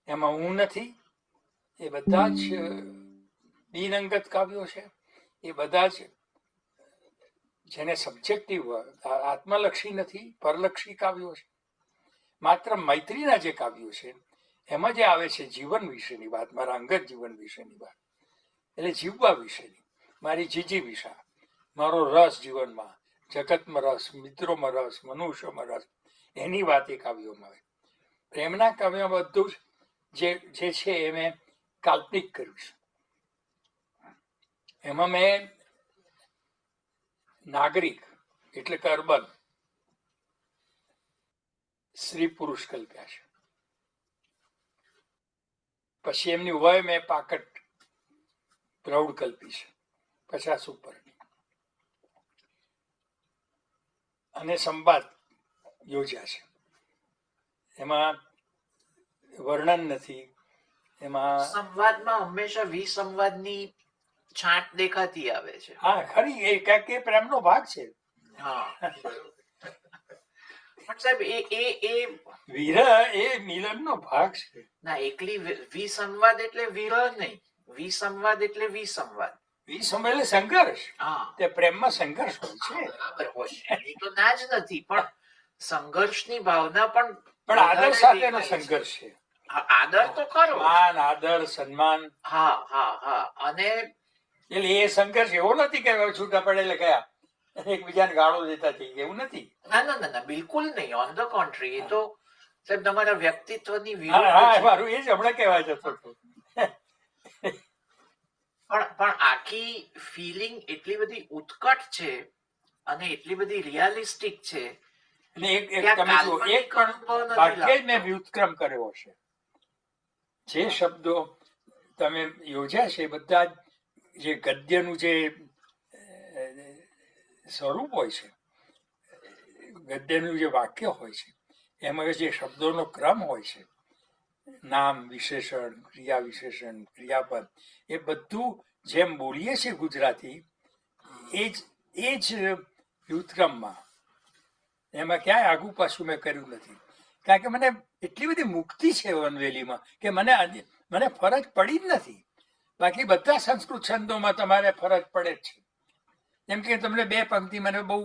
એમાં હું નથી. એ બધા જ બિનઅંગત કાવ્યો છે. એ બધા જ જેને સબ્જેક્ટિવ આત્મલક્ષી નથી, પરલક્ષી કાવ્યો છે. માત્ર મૈત્રીના જે કાવ્યો છે એમાં જે આવે છે જીવન વિશેની વાત, મારા અંગત જીવન વિશેની વાત, એટલે જીવવા વિશેની મારી જીજીવિષા, મારો રસ જીવનમાં, જગતમાં રસ, મિત્રોમાં રસ, મનુષ્યોમાં રસ, એની વાત એ કાવ્યોમાં આવે. પ્રેમના કાવ્યોમાં બધું જ જે છે એ મેં કાલ્પનિક કર્યું છે. એમાં મેં નાગરિક એટલે કે અર્બન સ્ત્રી પુરુષ કલ્પ્યા છે. પછી એમની વય મેં પાકટ પ્રૌઢ કલ્પી છે 50 ઉપર, અને સંવાદ યોજ્યા છે. એમાં વર્ણન નથી, એમાં સંવાદમાં હંમેશા વિસંવાદની છાંટ દેખાતી આવે છે. હા ખરી એ કારણ કે પ્રેમનો ભાગ છે. હા પણ સાહેબ એ વિરહ એ મિલનનો ભાગ છે. ના, એકલી વિસંવાદ એટલે વિરહ નહીં, વિસંવાદ એટલે વિસંવાદ. વિસંવાદ એટલે સંઘર્ષ. હા તે પ્રેમમાં સંઘર્ષ હોય છે, બરાબર હોય, એની તો ના જ નથી, પણ સંઘર્ષની ભાવના પણ પણ આદર વધારે સાથેનો દેખાય છે. સંઘર્ષ છે. હા, આદર તો ખરો. માન, આદર, સન્માન. હા હા હા અને એટલે એ સંઘર્ષ એવો નથી કે હવે છૂટા પડેલા ગયા એકબીજાને ગાળો દેતા થઈ ગયા, એવું નથી. ના ના ના ના, બિલકુલ નહીં. ઓન ધ કોન્ટ્રી, એ તો સાહેબ તમારા વ્યક્તિત્વની હા વિરુદ્ધ હા છે. મારું એ જ હમણાં કહેવાય જતો હતો. પણ આખી ફિલિંગ એટલી બધી ઉત્કટ છે અને એટલી બધી રિયાલિસ્ટિક છે અને એક કે આ તમે જુઓ, એક કાલ્પનિક પણ અનુભવ નથી વાક્ય જ મેં લાગતો. વ્યુત્ક્રમ કર્યો છે. જે શબ્દો તમે યોજ્યા છે બધા જ, જે ગદ્યનું જે સ્વરૂપ હોય છે, ગદ્યનું જે વાક્ય હોય છે, એમાં જે શબ્દોનો ક્રમ હોય છે, નામ વિશેષણ, ક્રિયા વિશેષણ, ક્રિયાપદ, એ બધું જેમ બોલીએ છીએ ગુજરાતી, એ જ વ્યુત્ક્રમમાં. એમાં ક્યાંય આગુ પાછું મેં કર્યું નથી, કારણ કે મને એટલી બધી મુક્તિ છે વનવેલીમાં કે મને ફરજ પડી જ નથી. બાકી બધા સંસ્કૃત છંદોમાં તમારે ફરજ પડે જ છે. જેમ કે તમને 2 પંક્તિ મને બહુ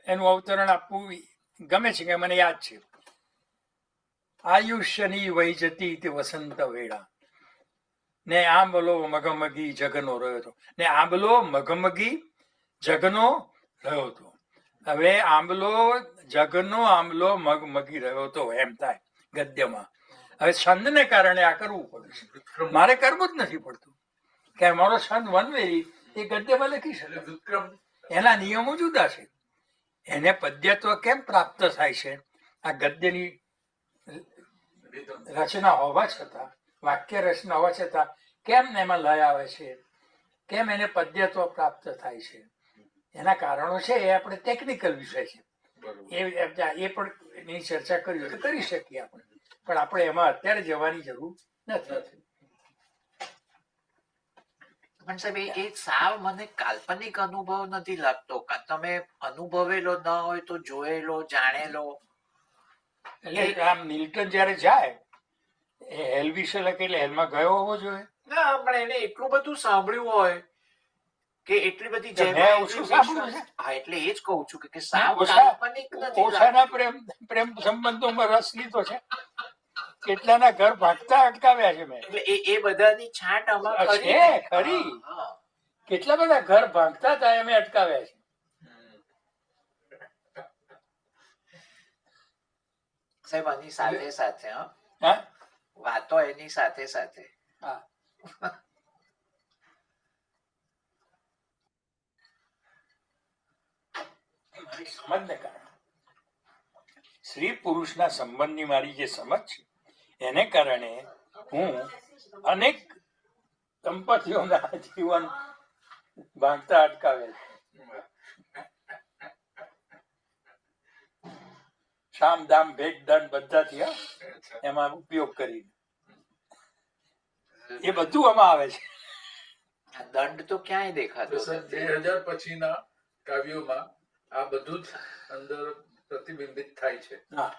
એનું અવતરણ આપવું ગમે છે, કે મને યાદ છે. આયુષ્યની વહી જતી તે વસંત વેળા, ને આંબલો મગમગી જગનો રહ્યો હતો, ને આંબલો મગમગી જગનો રહ્યો હતો. હવે આંબલો જગનો આંબલો મગમગી રહ્યો હતો એમ થાય ગદ્યમાં. હવે છંદને કારણે આ કરવું પડે છે, મારે કરવું જ નથી પડતું, કે મારો છંદ વનવેલી એ ગદ્યમાં લખી શકે. એના નિયમો જુદા છે. એને પદ્યત્વ કેમ પ્રાપ્ત થાય છે? આ ગદ્યની રચના હોવા છતાં, વાક્ય રચના હોવા છતાં કેમ એમાં લય આવે છે, કેમ એને પદ્યત્વ પ્રાપ્ત થાય છે, એના કારણો છે. એ આપણે ટેકનિકલ વિષય છે, એ પણ એની ચર્ચા કરવી તો કરી શકીએ આપણે, પણ આપણે એમાં અત્યારે જવાની જરૂર નથી. પણ સાહેબ એ સાવ મને કાલ્પનિક અનુભવ નથી લાગતો. તમે અનુભવેલો ન હોય તો જોયેલો, જાણેલો. એટલે આમ મિલ્ટન જયારે જાય, એ હેલ વિશે લખે એટલે હેલમાં ગયો હોવો જોઈએ. ના, પણ એને એટલું બધું સાંભળ્યું હોય કે એટલી બધી મેં ઓછું સાંભળ્યું છે. હા, એટલે એ જ કહું છું કે સાવ ઓછા કાલ્પનિક નથી ઓછાના લાગતું. પ્રેમ સંબંધોમાં રસ લીધો છે. કેટલાના ઘર ભાગતા અટકાવ્યા છે મેં. એટલે એ બધાની છાંટ આમાં છે, ખરી ને? ખરી. હા, હા. કેટલા બધા ઘર ભાગતા હતા એમ અટકાવ્યા છે. સાહેબ આની સાથે સાથે હા વાતો એની સાથે સાથે હા મારી સમજને કારણે, સ્ત્રી પુરુષના સંબંધની મારી જે સમજ છે, એને કારણે હું અનેક દંપતીઓના જીવન ભાગતા અટકાવે છે. શામ દામ ભેટ દંડ બધાથી એમાં ઉપયોગ કરીને એ બધું આમાં આવે છે. દંડ તો ક્યાંય દેખાતો સર નથી. 2000 પછીના કાવ્યોમાં આ બધું જ અંદર પ્રતિબિંબિત થાય છે. હા,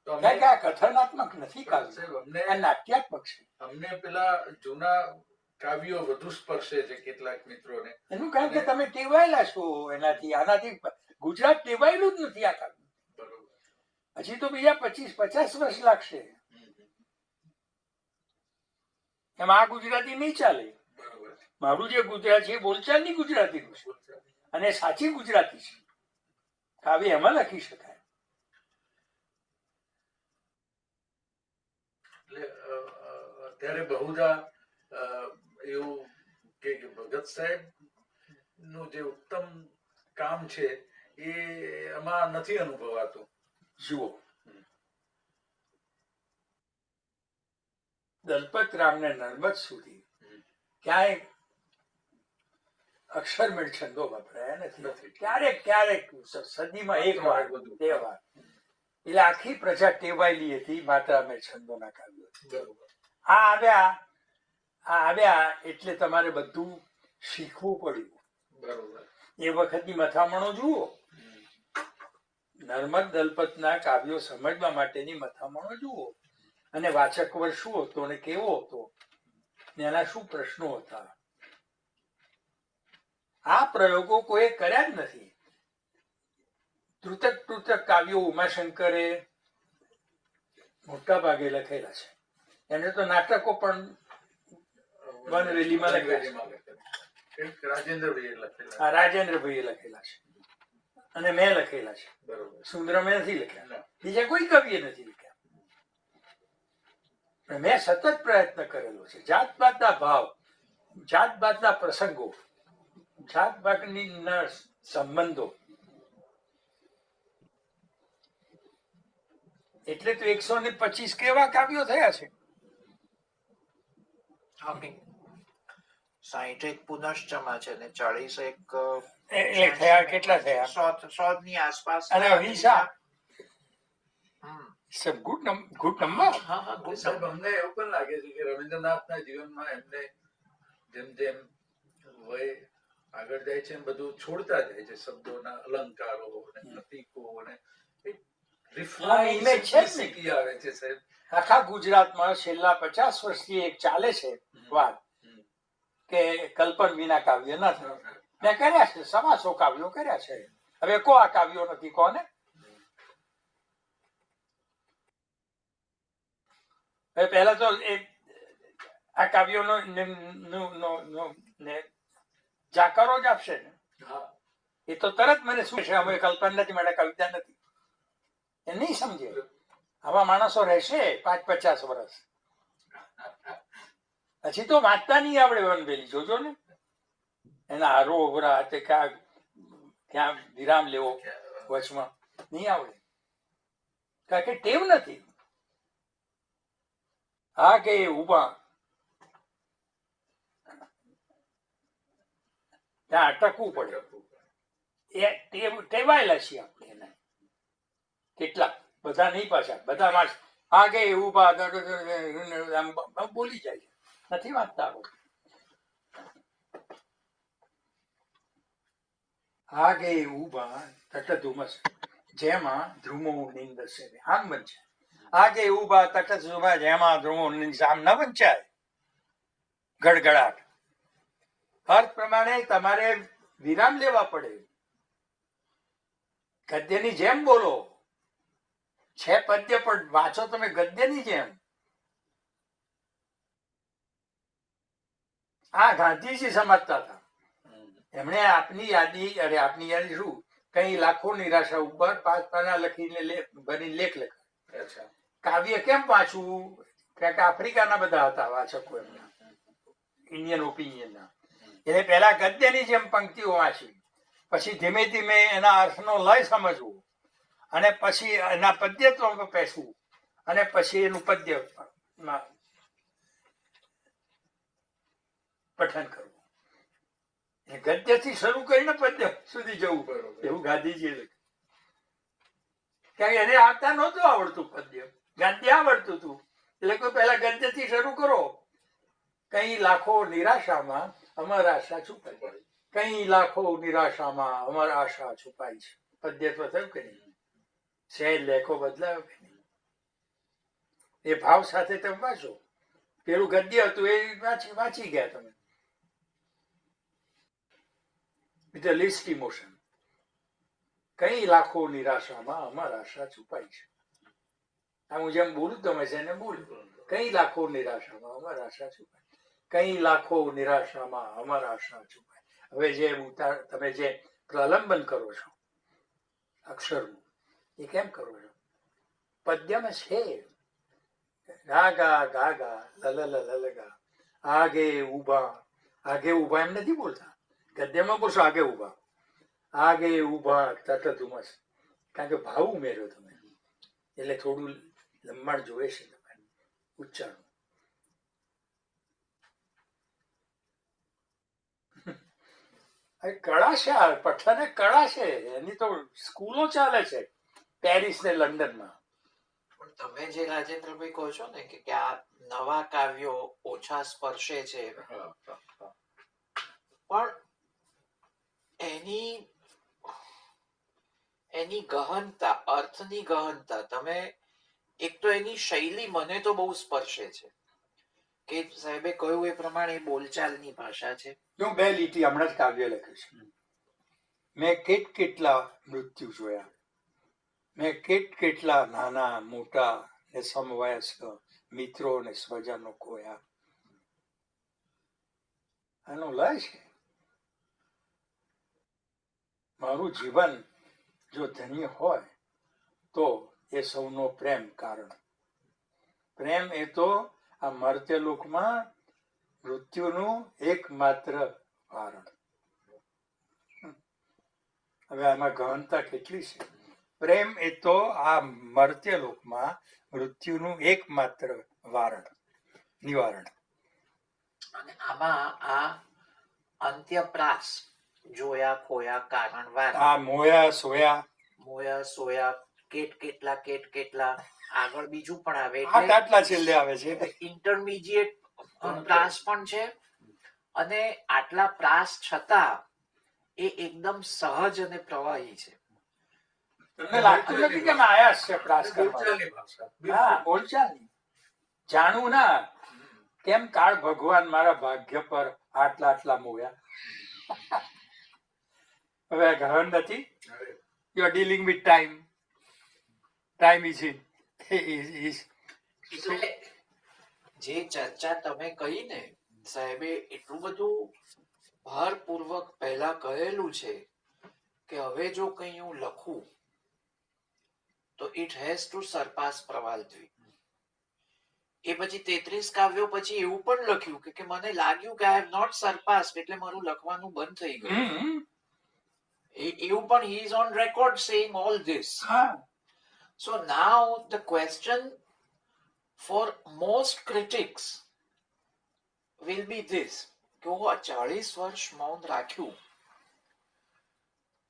તો કારણ કે આ કથનાત્મક નથી કાવ્ય, સાહેબ આ નાટ્યાત્મક છે. અમને પેલા જૂના કાવ્યો વધુ સ્પર્શે છે કેટલાક મિત્રોને. એનું કારણ કે તમે ટેવાયેલા છો એનાથી. આનાથી ગુજરાત ટેવાયેલું જ નથી આ કાવ્ય. બરોબર. હજી તો બીજા 25-50 વર્ષ લાગશે એમાં આ ગુજરાતી નહીં ચાલે. બરોબર. મારું જે ગુજરાત છે એ બોલચાલની ગુજરાતીનું છે, અને સાચી ગુજરાતી છે. કાવ્ય એમાં લખી શકાય. એટલે અત્યારે બહુધા એવું કે ભગત સાહેબ નું જે ઉત્તમ કામ છે એ આમાં નથી અનુભવાતું. જુઓ, દલપતરામ ને નર્મદ સુધી ક્યાંય અક્ષરમેળ છંદો વપરાયા નથી. ક્યારેક ક્યારેક સદીમાં એક વાર, બે વાર. એટલે આખી પ્રજા ટેવાયેલી હતી માત્રામેળ છંદોના કાવ્યો. આ આવ્યા એટલે તમારે બધું શીખવું પડ્યું. એ વખતની મથામણો જુઓ. નર્મદ દલપતના કાવ્યો સમજવા માટેની મથામણો જુઓ, અને વાચક વર્ગ શું હતો અને કેવો હતો, ને એના શું પ્રશ્નો હતા. આ પ્રયોગો કોઈ કર્યા જ નથી. તૃતક કાવ્યો ઉમાશંકરે મોટા ભાગે લખેલા છે. એને તો નાટકો પણ વનવેલીમાં લખ્યા છે. રાજેન્દ્રભાઈએ લખેલા છે અને મેં લખેલા છે. સુંદરમે નથી લખ્યા, બીજા કોઈ કવિએ નથી લખ્યા. મેં સતત પ્રયત્ન કરેલો છે. જાત પાતના ભાવ, જાત પાતના પ્રસંગો, જાત પાતની સંબંધો. એટલે તો 125 કેવા કાવ્યો થયા છે. 60 પુનશ્ચમાં છે ને 40 એટલે થયા કેટલા થયા? 100 ની આસપાસ. અને 20 ગુડ નંબર. સાહેબ, અમને એવું પણ લાગે છે કે રવિન્દ્રનાથના જીવનમાં એમને જેમ જેમ વય આગળ જાય છે એમ બધું છોડતા જાય છે. શબ્દોના અલંકારો અને પ્રતીકો અને શીખી આવે છે. સાહેબ, આખા ગુજરાતમાં છેલ્લા 50 વર્ષથી એક ચાલે છે વાત કે કલ્પન વિના કાવ્ય ન થાય. મેં કર્યા છે, 125 કાવ્યો કર્યા છે. હવે કો આ કાવ્યો નથી, કોને? હવે પહેલા તો આ કાવ્યોનો જાકારો જ આપશે ને. એ તો તરત મને શું છે, અમે કલ્પના નથી, માટે કવિતા નથી, એ નહીં સમજે. આવા માણસો રહેશે 50 વર્ષ પછી તો વાંચતા નહીં આવડે વનવેલી. જોજો ને એના આરોહરા તે ક્યાં વિરામ લેવો વચમાં નહીં આવડે, કારણ કે ટેવ નથી. આ કે ઉભા ત્યાં અટકવું પડે. એ ટેવાયેલા છીએ આપણે એને. કેટલાક, બધા નહીં, પાછા બધા માણસ આ કે ઉભા બોલી જાય છે, નથી વાંચતા આવડતું. આગે ઉભા તટધુમસ જેમાં ધ્રુમો નિંદશે. આમ બનશે. આગે ઉભા તટધુમા જેમાં ધ્રુમો નિંદશે. આમ ન વંચાય. ગડગડાટ. અર્થ પ્રમાણે તમારે વિરામ લેવા પડે. ગદ્યની જેમ બોલો. છે પદ્ય પણ વાંચો તમે ગદ્યની જેમ. આ ગાંધીજી સમજતા હતા. એમણે આપની યાદી શું, કઈ લાખો નિરાશા ઉપર 5 પાના લખીને ભરીને લેખ લખ્યા. કાવ્ય કેમ વાંચવું? કારણ કે આફ્રિકાના બધા હતા વાચકો એમના, ઇન્ડિયન ઓપિનિયનના. એટલે પહેલા ગદ્યની જેમ પંક્તિઓ વાંચી, પછી ધીમે ધીમે એના અર્થનો લય સમજવો, અને પછી એના પદ્યત્વમાં પેસવું, અને પછી એનું પદ્ય પઠન કરવું. ગદ્યથી શરૂ કરીને પદ્ય સુધી જવું એવું ગાંધીજીએ લખ્યું. કારણ કે એને આવતા નહોતું આવડતું પદ્ય, ગદ્ય આવડતું હતું. એટલે કોઈ પહેલા ગદ્યથી શરૂ કરો. કઈ લાખો નિરાશામાં અમર આશા છુપાઈ. કઈ લાખો નિરાશામાં અમર આશા છુપાઈ છે. પદ્યત્વ થયું કે નહીં? સહેજ લેખો બદલાયો કે નહીં? એ ભાવ સાથે તમે વાંચો. પેલું ગદ્ય હતું એ વાંચી ગયા તમે. With a list emotion. કઈ લાખો નિરાશામાં અમર આશા છુપાઈ છે. આ હું જેમ બોલું તમે છે એને બોલું. કઈ લાખો નિરાશામાં અમર આશા છુપાઈ. કઈ લાખો નિરાશામાં અમર આશા છુપાઈ. હવે જે તમે જે પ્રલંબન કરો છો અક્ષરનું, એ કેમ કરો છો? પદ્યમાં છે. ગાગા ગાગા લલ લલગા આગે ઉભા. આગે ઉભા એમ નથી બોલતા. ગદ્યમાં બોલશો આગે ઉભા. આગે ઉભા તટધુમસ. કારણ કે ભાવ ઉમેર્યો તમે, એટલે થોડું લંબાણ જોવે છે તમારે ઉચ્ચારણ. આ કળા છે, આ પઠન એક કળા છે, એની તો સ્કૂલો ચાલે છે પેરિસ ને લંડનમાં. પણ તમે જે રાજેન્દ્રભાઈ કહો છો ને કે આ નવા કાવ્યો ઓછા સ્પર્શે છે, પણ એની ગહનતા, અર્થની ગહનતા, તમે એક તો એની શૈલી મને તો બહુ સ્પર્શે છે કે સાહેબે કહ્યું એ પ્રમાણે બોલચાલની ભાષા છે. હું 2 લીટી હમણાં જ કાવ્ય લખ્યું છે. મેં કેટલા મૃત્યુ જોયા, મેં કેટલા નાના મોટા ને સમવયસ્ક મિત્રો ને સ્વજનો ખોયા. આનો લય છે. મારું જીવન જો ધન્ય હોય તો એ સૌનો પ્રેમ કારણ. પ્રેમ એ તો આ મર્ત્યલોકમાં મૃત્યુનું એકમાત્ર કારણ. હવે આમાં ગહનતા કેટલી છે. પ્રેમ એ તો આ મર્ત્યલોકમાં મૃત્યુનું એકમાત્ર નિવારણ. અને આમાં આ અંત્યપ્રાસ, જોયા ખોયા કારણ વાર, આ મોયા સોયા મોયા સોયા, કેટલા આગળ બીજું પણ આવે આટલા છેલ્લે આવે છે. ઇન્ટરમીડિયેટ પ્રાસ પણ છે. અને આટલા પ્રાસ છતાં એ એકદમ સહજ અને પ્રવાહી છે. તમને લાગતું નથી કે આયાસ છે પ્રાસ કરવા? બોલચાલની ભાષા. હા, બોલચાલની. જાણવું ના કેમ કાળ ભગવાન મારા ભાગ્ય પર આટલા મોયા. હવે ગહન નથી. You are dealing with time. Time is એટલે જે ચર્ચા તમે કહી ને સાહેબે, એટલું બધું ભારપૂર્વક પહેલા કહેલું છે કે હવે જો કંઈ હું લખું તો ઇટ હેઝ ટુ સરપાસ પ્રવાલદ્વીપ. એ પછી 33 કાવ્યો પછી એવું પણ લખ્યું કે મને લાગ્યું કે આઈ હેવ નોટ સરપાસ, એટલે મારું લખવાનું બંધ થઈ ગયું. એવું પણ he is on record saying all this. So now the question for most critics will be this, કે હું 40 વર્ષ મૌન રાખ્યું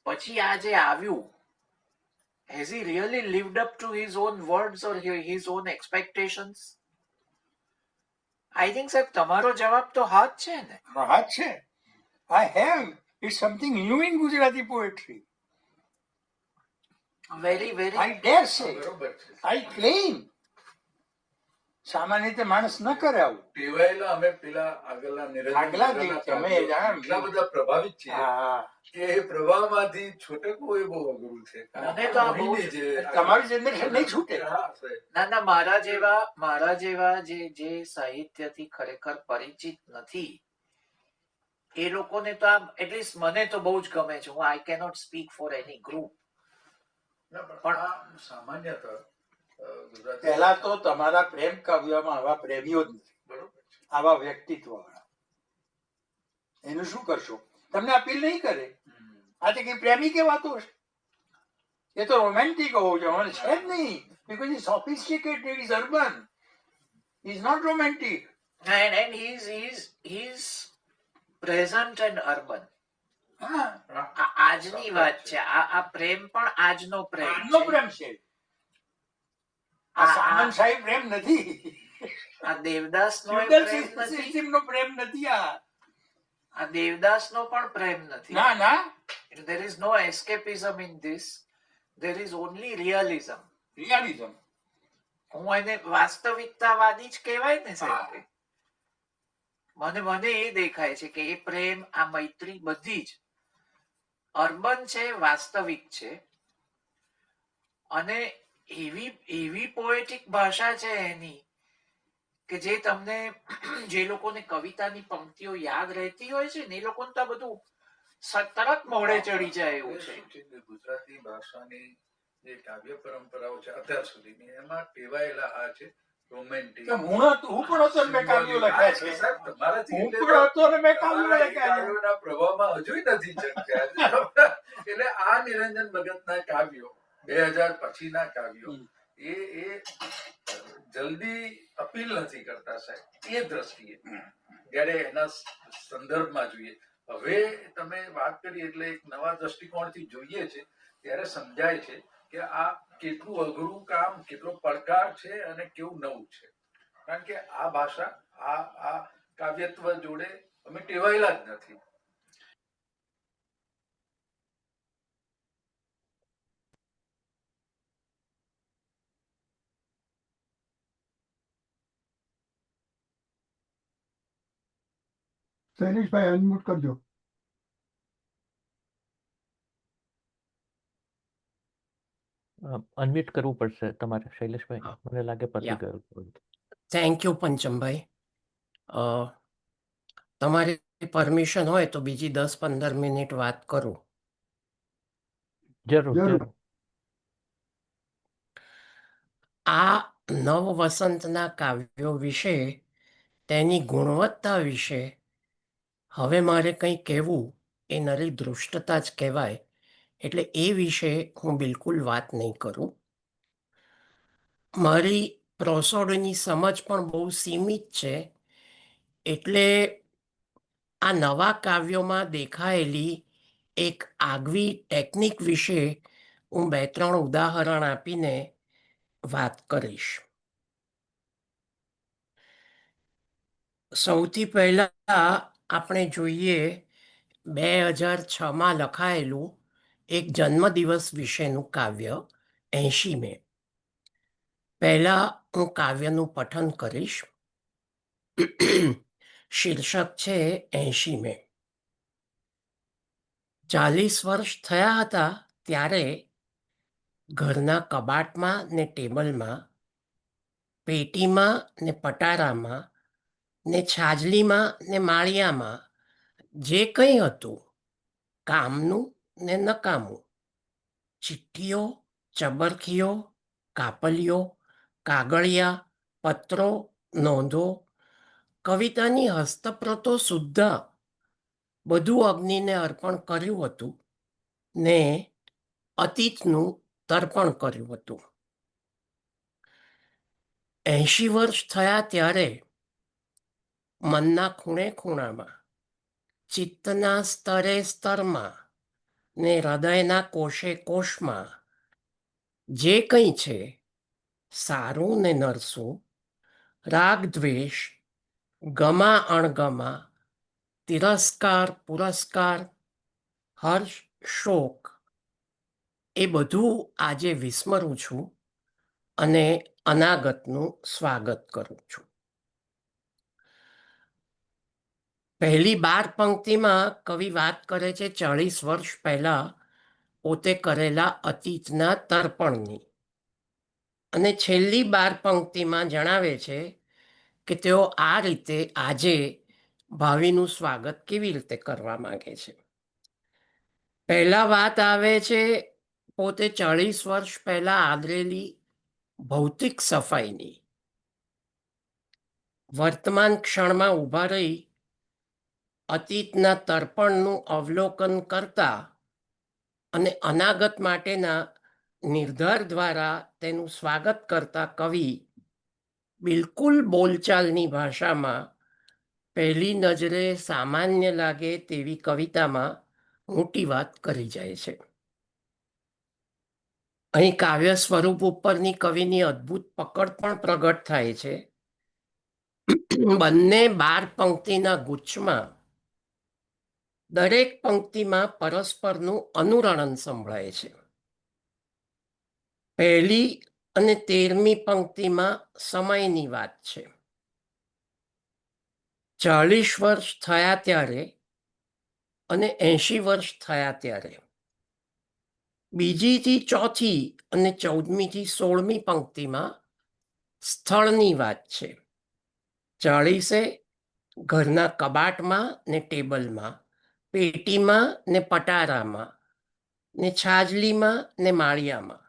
પછી આ જે આવ્યું, has he really lived up to his own words or his own expectations? I think સાહેબ તમારો જવાબ તો હા જ છે ને. હા છે. I have. It's something new in Gujarati poetry. Very, very. I dare say. બરોબર છે. I claim. સામાન્ય રીતે માણસ ન કરે આવું. ટેવાયેલા અમે પેલા આગલા આગલા નિરંજન તમે જાણો. એટલા બધા પ્રભાવિત છીએ હા. કે એ પ્રવાહમાંથી છૂટકવું એ બહુ અઘરું છે. મને તો આ બહુ મોહિની છે. તમારી જનરેશન નહીં છૂટે. હા, સાહેબ. ના મારા જેવા જે સાહિત્યથી ખરેખર પરિચિત નથી એ લોકોને તો આ એટલીસ્ટ મને તો બહુ જ ગમે છે. હું આઈ કેનોટ સ્પીક ફોર એની ગ્રુપ. ના, પણ આ સામાન્યતઃ ગુજરાતી પહેલા તો તમારા પ્રેમ કાવ્યમાં આવા પ્રેમીઓ જ નથી. બરોબર છે. આવા વ્યક્તિત્વ વાળા. એનું શું કરશો? તમને અપીલ નહીં કરે. આ તો કઈ પ્રેમી કેવાતું હશે. એ તો રોમેન્ટિક હોવું જોઈએ. મને છે જ નહીં. Because he's sophisticated, he's urban. He's not romantic. And he's present and urban. હા. આજની વાત છે. આ પ્રેમ પણ આજનો પ્રેમ આજનો છે. પ્રેમ છે. આ સામન સાહેબ પ્રેમ નથી. આ દેવદાસનો એ Feudal પ્રેમ નથી. system નો પ્રેમ નથી આ. આ દેવદાસનો પણ પ્રેમ નથી. ના. There is no escapism in this. There is only realism. રિયાલિઝમ. હું એને વાસ્તવિકતાવાદી જ કહેવાય ને સાહેબ. મને એ દેખાય છે કે એ પ્રેમ, આ મૈત્રી બધી જ અર્બન છે, વાસ્તવિક છે. અને એવી પોએટિક ભાષા છે એની કે જે તમને, જે લોકોને કવિતાની પંક્તિઓ યાદ રહેતી હોય છે ને એ લોકોને તો બધું તરત મોઢે ચડી જાય એવું છે. શું છે કે ગુજરાતી ભાષાની જે કાવ્ય પરંપરાઓ છે અત્યાર સુધીની, એમાં ટેવાયેલા આ છે રોમેન્ટિક. હું પણ હતો ને મેં કાવ્યો લખ્યા છે. સાહેબ, તમારાથી હું એટલે પણ હતો ને મેં કાવ્યો તમારા લખ્યા છે. કાવ્યોના પ્રભાવમાં હજુય નથી ચડક્યા. એટલે આ નિરંજન ભગતના કાવ્યો 2000 પછીના કાવ્યો એ જલ્દી અપીલ નથી કરતા સાહેબ. એ દ્રષ્ટિએ જ્યારે એના સંદર્ભમાં જોઈએ, હવે તમે વાત કરી એટલે એક નવા દ્રષ્ટિકોણથી જોઈએ છે ત્યારે સમજાય છે કે આ કેટલું અઘરું કામ, કેટલો પડકાર છે અને કેવું નવું છે. કારણ કે આ ભાષા આ કાવ્યત્વ જોડે અમે ટેવાયેલા જ નથી. શૈલેષભાઈ અનમ્યુટ કરજો. અનમ્યુટ કરવું પડશે તમારે શૈલેષભાઈ, હા. મને લાગે પતી યા. ગયું. Thank you પંચમભાઈ. અ, તમારી પરમિશન હોય તો બીજી 10-15 મિનિટ વાત કરું. જરૂર જરૂર. જરૂર. આ નવ વસંતના કાવ્યો વિશે, તેની ગુણવત્તા વિશે હવે મારે કંઈ કહેવું એ નરી દૃષ્ટતા જ કહેવાય. એટલે એ વિશે હું બિલકુલ વાત નહીં કરું. મારી પ્રોસોડની સમજ પણ બહુ સીમિત છે. એટલે આ નવા કાવ્યોમાં દેખાયેલી એક આગવી ટેકનિક વિશે હું 2-3 ઉદાહરણ આપીને વાત કરીશ. સૌથી પહેલા આપણે જોઈએ 2006માં લખાયેલું એક જન્મદિવસ વિશેનું કાવ્ય 80 મે. પહેલા હું કાવ્યનું પઠન કરીશ. શીર્ષક છે 80 મે. 40 વર્ષ થયા હતા ત્યારે ઘરના કબાટમાં ને ટેબલમાં, પેટીમાં ને પટારામાં ને છાજલીમાં ને માળિયામાં જે કંઈ હતું કામનું ને નકામું, ચિઠ્ઠીઓ, ચબરખીઓ, કાપલીઓ, કાગળિયા, પત્રો, નોંધો, કવિતાની હસ્તપ્રતો સુદ્ધા બધું અગ્નિને અર્પણ કર્યું હતું ને અતીતનું તર્પણ કર્યું હતું. 80 વર્ષ થયા ત્યારે મનના ખૂણે ખૂણામાં, ચિત્તના સ્તરે સ્તરમાં ને હૃદયના કોષે કોષમાં જે કંઈ છે સારું ને નરસું, રાગ દ્વેષ, ગમા અણગમા, તિરસ્કાર પુરસ્કાર, હર્ષ શોક, એ બધું આજે વિસ્મરું છું અને અનાગતનું સ્વાગત કરું છું. પહેલી 12 પંક્તિમાં કવિ વાત કરે છે 40 વર્ષ પહેલા પોતે કરેલા અતીતના તર્પણની, અને છેલ્લી 12 પંક્તિમાં જણાવે છે કે તેઓ આ રીતે આજે ભાવિનું સ્વાગત કેવી રીતે કરવા માંગે છે. પહેલા વાત આવે છે પોતે 40 વર્ષ પહેલા આદરેલી ભૌતિક સફાઈની. વર્તમાન ક્ષણમાં ઊભા રહી અતીતના તર્પણનું અવલોકન કરતા અને અનાગત માટેના નિર્ધાર દ્વારા તેનું સ્વાગત કરતા કવિ બિલકુલ બોલચાલની ભાષામાં પહેલી નજરે સામાન્ય લાગે તેવી કવિતામાં મોટી વાત કરી જાય છે. અહીં કાવ્ય સ્વરૂપ ઉપરની કવિની અદ્ભુત પકડ પણ પ્રગટ થાય છે. બંને 12 પંક્તિના ગુચ્છમાં દરેક પંક્તિમાં પરસ્પરનું અનુરણન સંભળાય છે. પહેલી અને 13મી પંક્તિમાં સમયની વાત છે. 40 વર્ષ થયા ત્યારે અને 80 વર્ષ થયા ત્યારે. બીજીથી ચોથી અને 14મીથી 16મી પંક્તિમાં સ્થળની વાત છે. 40એ ઘરના કબાટમાં ને ટેબલમાં, પેટીમાં ને પટારામાં ને છાજલીમાં ને માળિયામાં,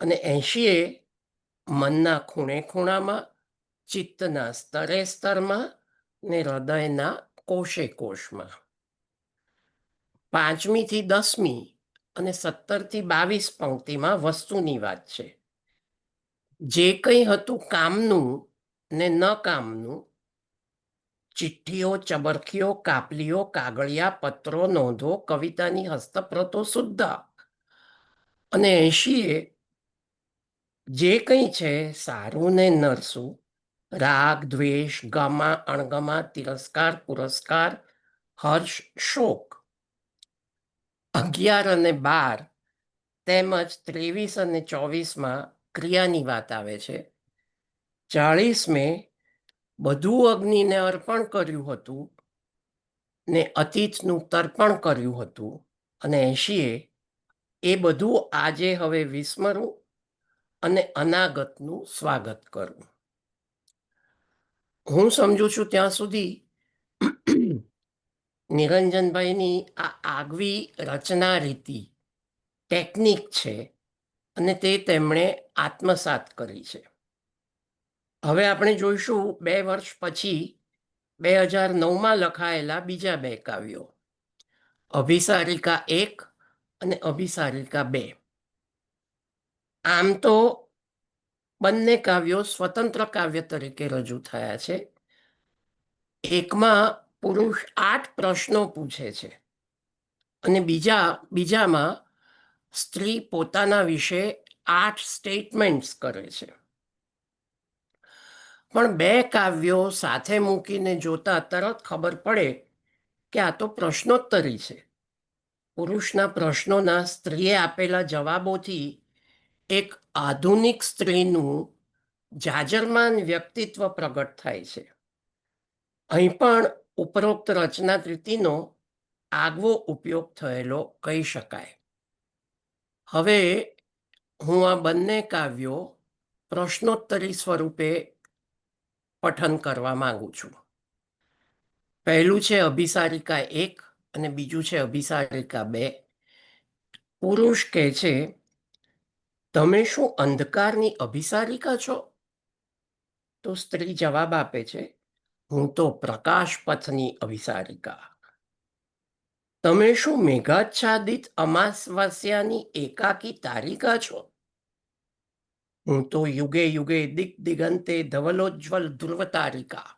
અને 80એ મનના ખૂણે ખૂણામાં, ચિત્તના સ્તરે સ્તરમાં ને હૃદયના કોષે કોષમાં. 5મીથી 10મી અને 17થી 22 પંક્તિમાં વસ્તુની વાત છે. જે કંઈ હતું કામનું ને ન કામનું, ચિઠ્ઠીઓ, ચબરખીઓ, કાપલીઓ, કાગળિયા, પત્રો, નોંધો, કવિતાની હસ્તપ્રતો સુદ્ધા. અને 80એ જે કંઈ છે સારું ને નરસું, રાગ, દ્વેષ, ગમા, અણગમા, તિરસ્કાર, પુરસ્કાર, હર્ષ, શોક. 11 અને 12 તેમજ 23 અને 24માં ક્રિયાની વાત આવે છે. 40મે બધું અગ્નિને અર્પણ કર્યું હતું ને અતીતનું તર્પણ કર્યું હતું. અને 80એ એ બધું આજે હવે વિસ્મરું અને અનાગતનું સ્વાગત કરું. હું સમજુ છું ત્યાં સુધી નિરંજનભાઈની આ આગવી રચના રીતિ ટેકનિક છે અને તે તેમણે આત્મસાત કરી છે. હવે આપણે જોઈશું 2 વર્ષ પછી 2009માં લખાયેલા બીજા 2 કાવ્યો, અભિસારિકા 1 અને અભિસારિકા 2. આમ તો બંને કાવ્યો સ્વતંત્ર કાવ્ય તરીકે રજૂ થયા છે. એકમાં પુરુષ 8 પ્રશ્નો પૂછે છે અને બીજામાં સ્ત્રી પોતાના વિશે 8 સ્ટેટમેન્ટ્સ કરે છે. પણ 2 કાવ્યો સાથે મૂકીને જોતા તરત ખબર પડે કે આ તો પ્રશ્નોત્તરી છે. પુરુષના પ્રશ્નોના સ્ત્રીએ આપેલા જવાબોથી એક આધુનિક સ્ત્રીનું જાજરમાન વ્યક્તિત્વ પ્રગટ થાય છે. અહીં પણ ઉપરોક્ત રચના રીતિનો આગવો ઉપયોગ થયેલો કહી શકાય. હવે હું આ બંને કાવ્યો પ્રશ્નોત્તરી સ્વરૂપે પઠન કરવા માંગુ છું. પહેલું છે અભિસારિકા 1 અને બીજું છે અભિસારિકા 2. પુરુષ કહે છે, તમે શું અંધકારની અભિસારિકા છો? તો સ્ત્રી જવાબ આપે છે, હું તો પ્રકાશ પથની અભિસારિકા. તમે શું મેઘાચ્છાદિત અમાસવાસ્યાની એકાકી તારિકા છો? હું તો યુગે યુગે દિગંતે ધવલોજ્જવલ ધ્રુવ તારિકા.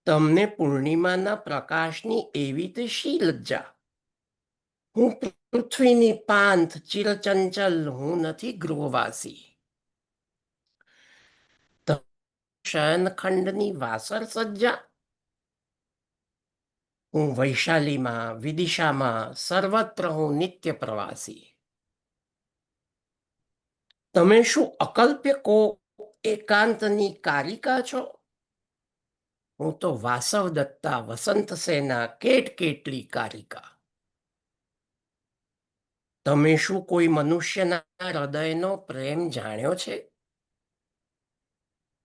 તમને પૂર્ણિમાના પ્રકાશની એવી તે શી લજ્જા? હું પૃથ્વીની પાંથ ચિરચંચલ, હું નથી ગૃહવાસી. શયનખંડની વાસર સજ્જા? હું વૈશાલીમાં, વિદિશામાં, સર્વત્ર હું નિત્ય પ્રવાસી. તમે શું અકલ્પ્ય કો એકાંતની કારિકા છો? હું તો વાસવ દત્તા વસંત સેના કેટલી કારિકા. તમે શું કોઈ મનુષ્યના હૃદયનો પ્રેમ જાણ્યો છે?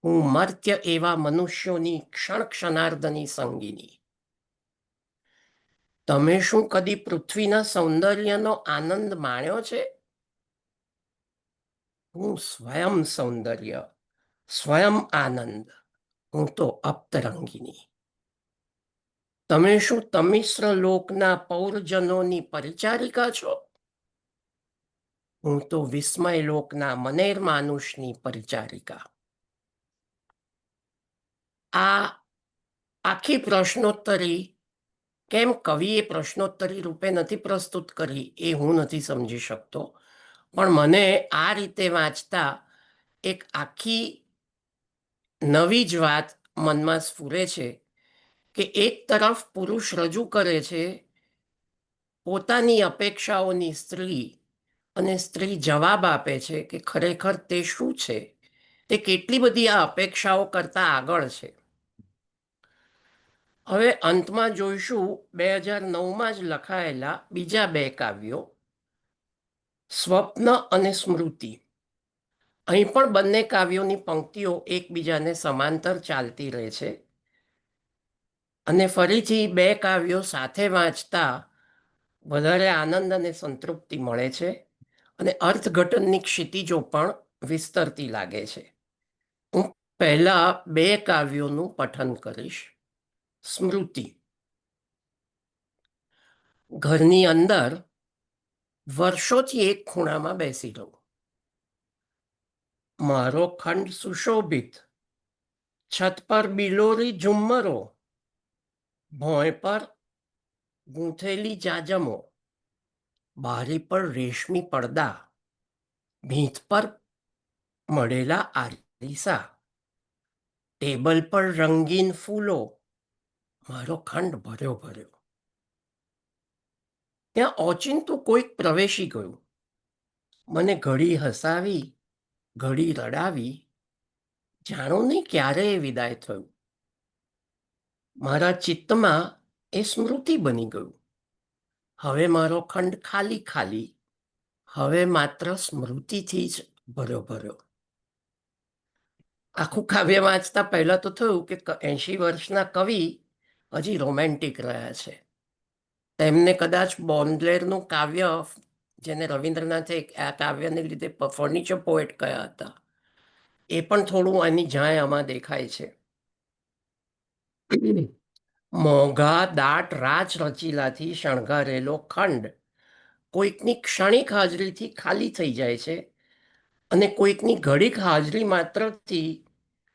હું મર્ત્ય એવા મનુષ્યોની ક્ષણાર્ધની સંગીની. તમે શું કદી પૃથ્વીના સૌંદર્યનો આનંદ માણ્યો છે? હું સ્વયં સૌંદર્ય, સ્વયં આનંદ, હું તો અપ્તરંગિની. તમે શું તમિશ્ર લોકના પૌરજનોની પરિચારિકા છો? હું તો વિસ્મય લોકના મનેર માનુષની પરિચારિકા. આ આખી પ્રશ્નોત્તરી કેમ કવિએ પ્રશ્નોત્તરી રૂપે નથી પ્રસ્તુત કરી એ હું નથી સમજી શકતો, પણ મને આ રીતે વાંચતા એક આખી નવી જ વાત મનમાં સ્ફુરે છે કે એક તરફ પુરુષ રજૂ કરે છે પોતાની અપેક્ષાઓની સ્ત્રી અને સ્ત્રી જવાબ આપે છે કે ખરેખર તે શું છે, તે કેટલી બધી આ અપેક્ષાઓ કરતા આગળ છે. હવે અંતમાં જોઈશું 2009માં જ લખાયેલા બીજા 2 કાવ્યો, સ્વપ્ન અને સ્મૃતિ. અહીં પણ બંને કાવ્યોની પંક્તિઓ એકબીજાને સમાંતર ચાલતી રહે છે અને ફરીથી 2 કાવ્યો સાથે વાંચતા વધારે આનંદ અને સંતૃપ્તિ મળે છે અને અર્થઘટનની ક્ષિતિજો પણ વિસ્તરતી લાગે છે. હું પહેલા 2 કાવ્યોનું પઠન કરીશ. સ્મૃતિ. ઘરની અંદર વર્ષોથી એક ખૂણામાં બેસી રહું. મારો ખંડ સુશોભિત, છત પર બિલોરી ઝુમ્મરો, ભોંય પર ગૂંથેલી જાજમો, બારી પર રેશમી પડદા, ભીંત પર મળેલા આરીસા, ટેબલ પર રંગીન ફૂલો, મારો ખંડ ભર્યો ભર્યો. ત્યાં ઓચિંતું કોઈક પ્રવેશી ગયું, મને ઘડી હસાવી, ઘડી રડાવી, જાણો નહીં ક્યારે એ વિદાય થયું. મારા ચિત્તમાં એ સ્મૃતિ બની ગયું. હવે મારો ખંડ ખાલી ખાલી, હવે માત્ર સ્મૃતિથી જ ભર્યો ભર્યો. આખું કાવ્ય વાંચતા પહેલા તો થયું કે 80 વર્ષના કવિ હજી રોમેન્ટિક રહ્યા છે. તેમને કદાચ બોન્ડલેરનું કાવ્ય, જેને રવિન્દ્રનાથે આ કાવ્યને લીધે ફર્નિચર પોએટ કહ્યા હતા, એ પણ થોડું આની જાય આમાં દેખાય છે. મોંઘા દાટ રાજ રચીલાથી શણગારેલો ખંડ કોઈકની ક્ષણિક હાજરીથી ખાલી થઈ જાય છે અને કોઈકની ઘડીક હાજરી માત્રથી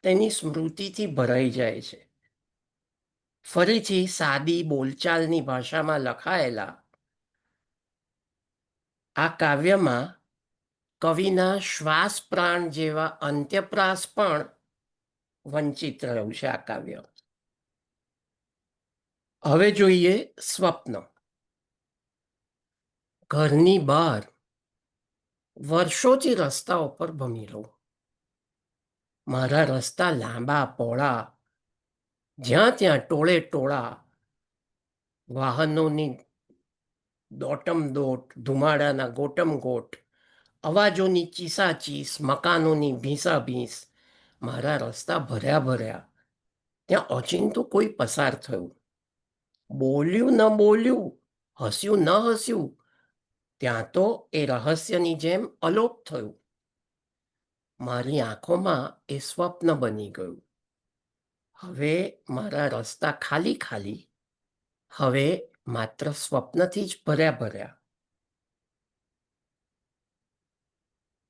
તેની સ્મૃતિથી ભરાઈ જાય છે. ફરીથી સાદી બોલચાલની ભાષામાં લખાયેલા આ કાવ્યમાં કવિના શ્વાસ પ્રાણ જેવા અંત્યપ્રાસ પણ વંચિત રહ્યું છે આ કાવ્ય. હવે જોઈએ સ્વપ્ન. ઘરની બહાર વર્ષોથી રસ્તાઓ પર ભમી રહું. મારા રસ્તા લાંબા પહોળા, જ્યાં ત્યાં ટોળે ટોળા, વાહનોની દોટમ દોટ, ધુમાડાના ગોટમ ગોટ, અવાજોની ચીસાચીસ, મકાનોની ભીંસાભીંસ, મારા રસ્તા ભર્યા ભર્યા. ત્યાં ઓચિંતું કોઈ પસાર થયું. બોલ્યું ન બોલ્યું, હસ્યું ન હસ્યું, ત્યાં તો એ રહસ્યની જેમ અલોપ થયું. મારી આંખોમાં એ સ્વપ્ન બની ગયું. હવે મારા રસ્તા ખાલી ખાલી, હવે માત્ર સ્વપ્નથી જ ભર્યા ભર્યા.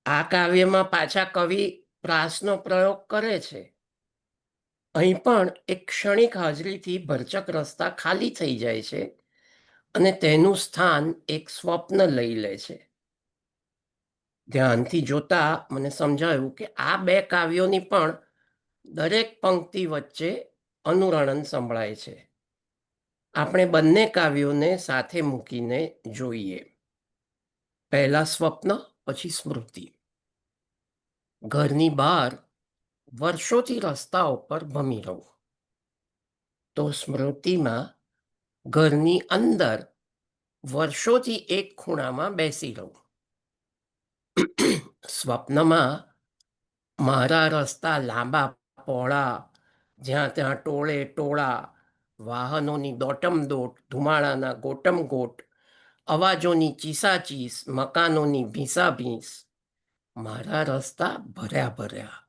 આ કાવ્યમાં પાછા કવિ પ્રાસનો પ્રયોગ કરે છે. અહીં પણ એક ક્ષણિક હાજરીથી ભરચક રસ્તા ખાલી થઈ જાય છે અને તેનું સ્થાન એક સ્વપ્ન લઈ લે છે. ધ્યાનથી જોતા મને સમજાયું કે આ બે કાવ્યોની પણ દરેક પંક્તિ વચ્ચે અનુરણન સંભળાય છે. આપણે બંને કાવ્યોને સાથે મૂકીને જોઈએ. પહેલા સ્વપ્ન, પછી સ્મૃતિ. ઘરની બહાર વર્ષોથી રસ્તાઓ પર ભમી રહું. તો સ્મૃતિમાં ઘરની અંદર વર્ષોથી એક ખૂણામાં બેસી રહું. સ્વપ્નમાં મારા રસ્તા લાંબા પહોળા, જ્યાં ત્યાં ટોળે ટોળા, વાહનોની દોટમ દોટ, ધુમાડાના ગોટમ ગોટ, અવાજોની ચીસાચીસ, મકાનોની ભીંસાભીંસ, મારા રસ્તા ભર્યા ભર્યા.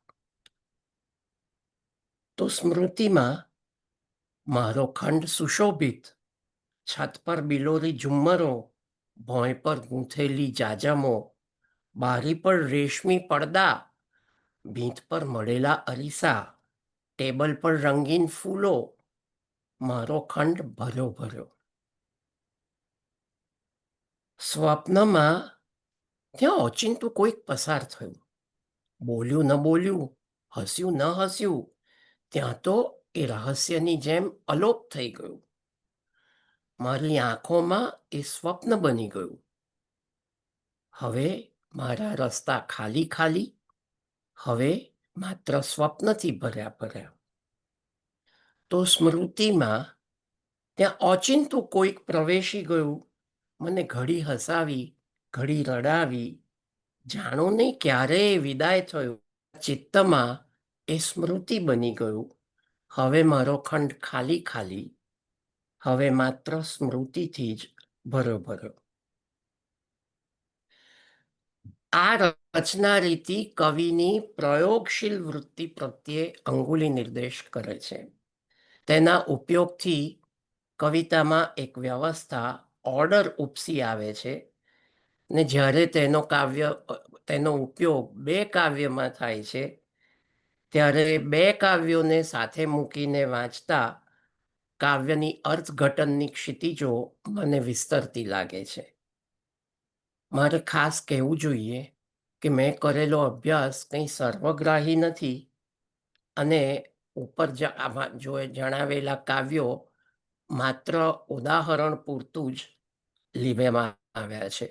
તો સ્મૃતિમાં મારો ખંડ સુશોભિત, છત પર બિલોરી ઝુમ્મરો, ભોંય પર ગૂંથેલી જાજમો, બારી પર રેશમી પડદા, ભીંત પર મળેલા અરીસા, ટેબલ પર રંગીન ફૂલો, મારો ખંડ ભર્યો ભર્યો. સ્વપ્નમાં ત્યાં ઓચિંતું કોઈક પસાર થયું. બોલ્યું ન બોલ્યું, હસ્યું ન હસ્યું, ત્યાં તો એ રહસ્યની જેમ અલોપ થઈ ગયું. મારી આંખોમાં એ સ્વપ્ન બની ગયું. હવે મારા રસ્તા ખાલી ખાલી, હવે માત્ર સ્વપ્નથી ભર્યા ભર્યા. તો સ્મૃતિમાં ત્યાં ઓચિંતું કોઈક પ્રવેશી ગયું, મને ઘડી હસાવી, ઘડી રડાવી, જાણો નહીં ક્યારે વિદાય થયો. ચિત્તમાં એ સ્મૃતિ બની ગયું. હવે મારો ખંડ ખાલી ખાલી, હવે માત્ર સ્મૃતિથી જ ભર્યો ભર્યો. આ રચના રીતિ કવિની પ્રયોગશીલ વૃત્તિ પ્રત્યે અંગુલી નિર્દેશ કરે છે. તેના ઉપયોગથી કવિતામાં એક વ્યવસ્થા, ઓર્ડર ઉપસી આવે છે ને જ્યારે તેનો ઉપયોગ બે કાવ્યમાં થાય છે ત્યારે બે કાવ્યોને સાથે મૂકીને વાંચતા કાવ્યની અર્થઘટનની ક્ષિતિજો મને વિસ્તરતી લાગે છે. મારે ખાસ કહેવું જોઈએ કે મેં કરેલો અભ્યાસ કંઈ સર્વગ્રાહી નથી અને ઉપર આમાં જો જણાવેલા કાવ્યો માત્ર ઉદાહરણ પૂરતું જ લીધેમાં આવ્યા છે.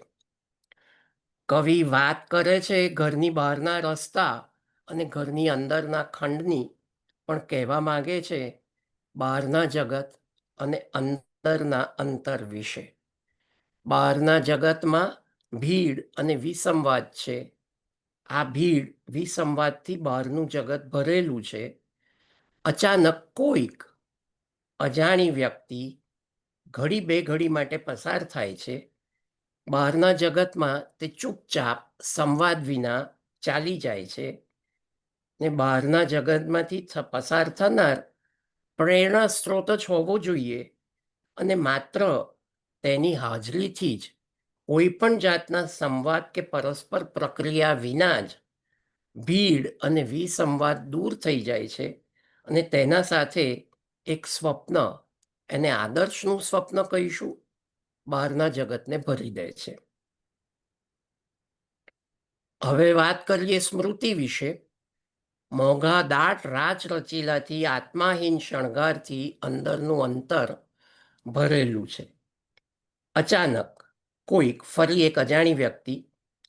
કવિ વાત કરે છે ઘરની બહારના રસ્તા અને ઘરની અંદરના ખંડની, પણ કહેવા માંગે છે બહારના જગત અને અંદરના અંતર વિશે. બહારના જગતમાં ભીડ અને વિસંવાદ છે. આ ભીડ વિસંવાદથી બહારનું જગત ભરેલું છે. અચાનક કોઈક અજાણી વ્યક્તિ ઘડી બે ઘડી માટે પસાર થાય છે. બહારના જગતમાં તે ચૂપચાપ સંવાદ વિના ચાલી જાય છે ને બહારના જગતમાંથી પસાર થનાર પ્રેરણા સ્ત્રોત જ હોવો જોઈએ અને માત્ર તેની હાજરીથી જ કોઈ પણ જાતના સંવાદ કે પરસ્પર પ્રક્રિયા વિના જ ભીડ અને વિસંવાદ દૂર થઈ જાય છે અને તેના સાથે એક સ્વપ્ન, એને આદર્શનું સ્વપ્ન કહીશું, બહારના જગતને ભરી દે છે. હવે વાત કરીએ સ્મૃતિ વિશે. મોંઘા દાટ રાજ રચીલાથી આત્માહીન શણગારથી અંદરનું અંતર ભરેલું છે. અચાનક કોઈક ફરી એક અજાણી વ્યક્તિ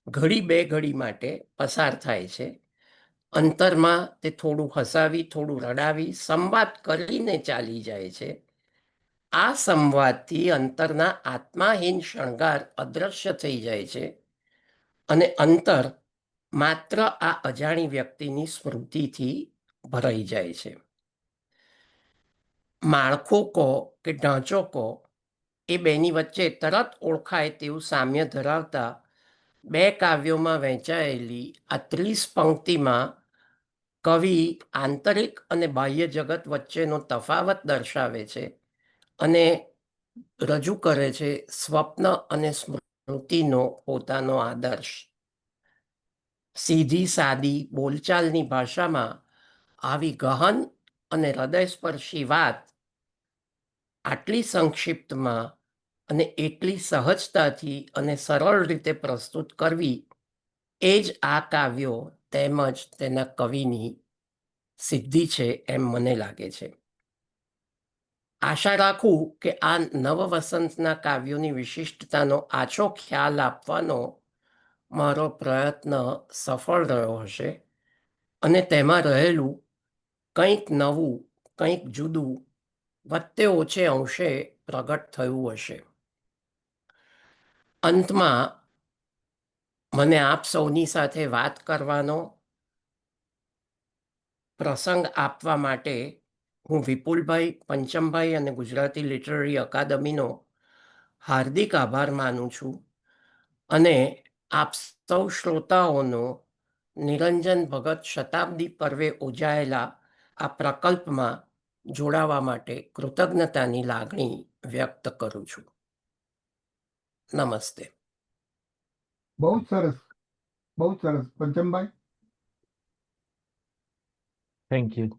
ઘડી બે ઘડી માટે પસાર થાય છે. અંતરમાં તે થોડું હસાવી થોડું રડાવી સંવાદ કરીને ચાલી જાય છે. આ સંવાદથી અંતરના આત્માહીન શણગાર અદ્રશ્ય થઈ જાય છે અને અંતર માત્ર આ અજાણી વ્યક્તિની સ્મૃતિથી ભરાઈ જાય છે. માળખું કહો કે ઢાંચો કહો, એ બેની વચ્ચે તરત ઓળખાય તેવું સામ્ય ધરાવતા બે કાવ્યોમાં વહેંચાયેલી આ 30 પંક્તિમાં કવિ આંતરિક અને બાહ્ય જગત વચ્ચેનો તફાવત દર્શાવે છે અને રજૂ કરે છે સ્વપ્ન અને સ્મૃતિનો પોતાનો આદર્શ. સીધી સાદી બોલચાલની ભાષામાં આવી ગહન અને હૃદયસ્પર્શી વાત આટલી સંક્ષિપ્તમાં અને એટલી સહજતાથી અને સરળ રીતે પ્રસ્તુત કરવી એ જ આ કાવ્યો તેમજ તેના કવિની સિદ્ધિ છે એમ મને લાગે છે. આશા રાખું કે આ નવવસંતના કાવ્યોની વિશિષ્ટતાનો આછો ખ્યાલ આપવાનો મારો પ્રયત્ન સફળ રહ્યો હશે અને તેમાં રહેલું કંઈક નવું, કંઈક જુદું વત્તે ઓછે અંશે પ્રગટ થયું હશે. અંતમાં મને આપ સૌની સાથે વાત કરવાનો પ્રસંગ આપવા માટે હું વિપુલભાઈ, પંચમભાઈ અને ગુજરાતી લિટરરી અકાદમીનો હાર્દિક આભાર માનું છું અને આપ સૌ શ્રોતાઓનો નિરંજન ભગત શતાબ્દી પર્વે ઉજાયેલા આ પ્રકલ્પમાં જોડાવા માટે કૃતજ્ઞતાની લાગણી વ્યક્ત કરું છું. નમસ્તે. બહુ જ સરસ, બહુ જ સરસ. પંચમભાઈ. Thank you.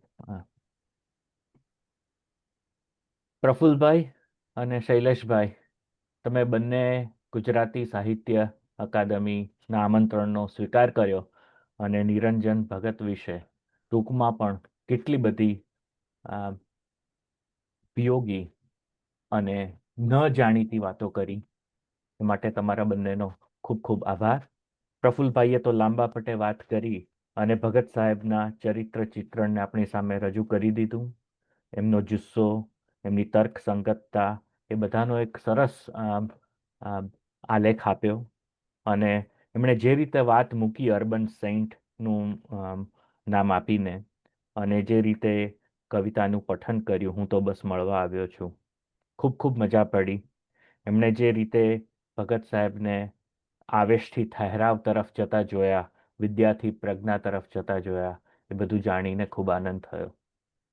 પ્રફુલ્લભાઈ અને શૈલેષભાઈ, તમે બંને ગુજરાતી સાહિત્ય અકાદમીના આમંત્રણનો સ્વીકાર કર્યો અને નિરંજન ભગત વિશે ટૂંકમાં પણ કેટલી બધી ઉપયોગી અને ન જાણીતી વાતો કરી, એ માટે તમારા બંનેનો ખૂબ ખૂબ આભાર. પ્રફુલ્લભાઈએ તો લાંબા પટે વાત કરી અને ભગત સાહેબના ચરિત્ર ચિત્રણને આપણી સામે રજૂ કરી દીધું. એમનો જુસ્સો, એમની તર્ક સંગતતા, એ બધાનો એક સરસ આલેખ આપ્યો અને એમણે જે રીતે વાત મૂકી અર્બન સેન્ટનું નામ આપીને અને જે રીતે કવિતાનું પઠન કર્યું, હું તો બસ મળવા આવ્યો છું. ખૂબ ખૂબ મજા પડી. એમણે જે રીતે ભગત સાહેબને આવેશથી ઠહેરાવ તરફ જતા જોયા, વિદ્યાથી પ્રજ્ઞા તરફ જતા જોયા, એ બધું જાણીને ખૂબ આનંદ થયો.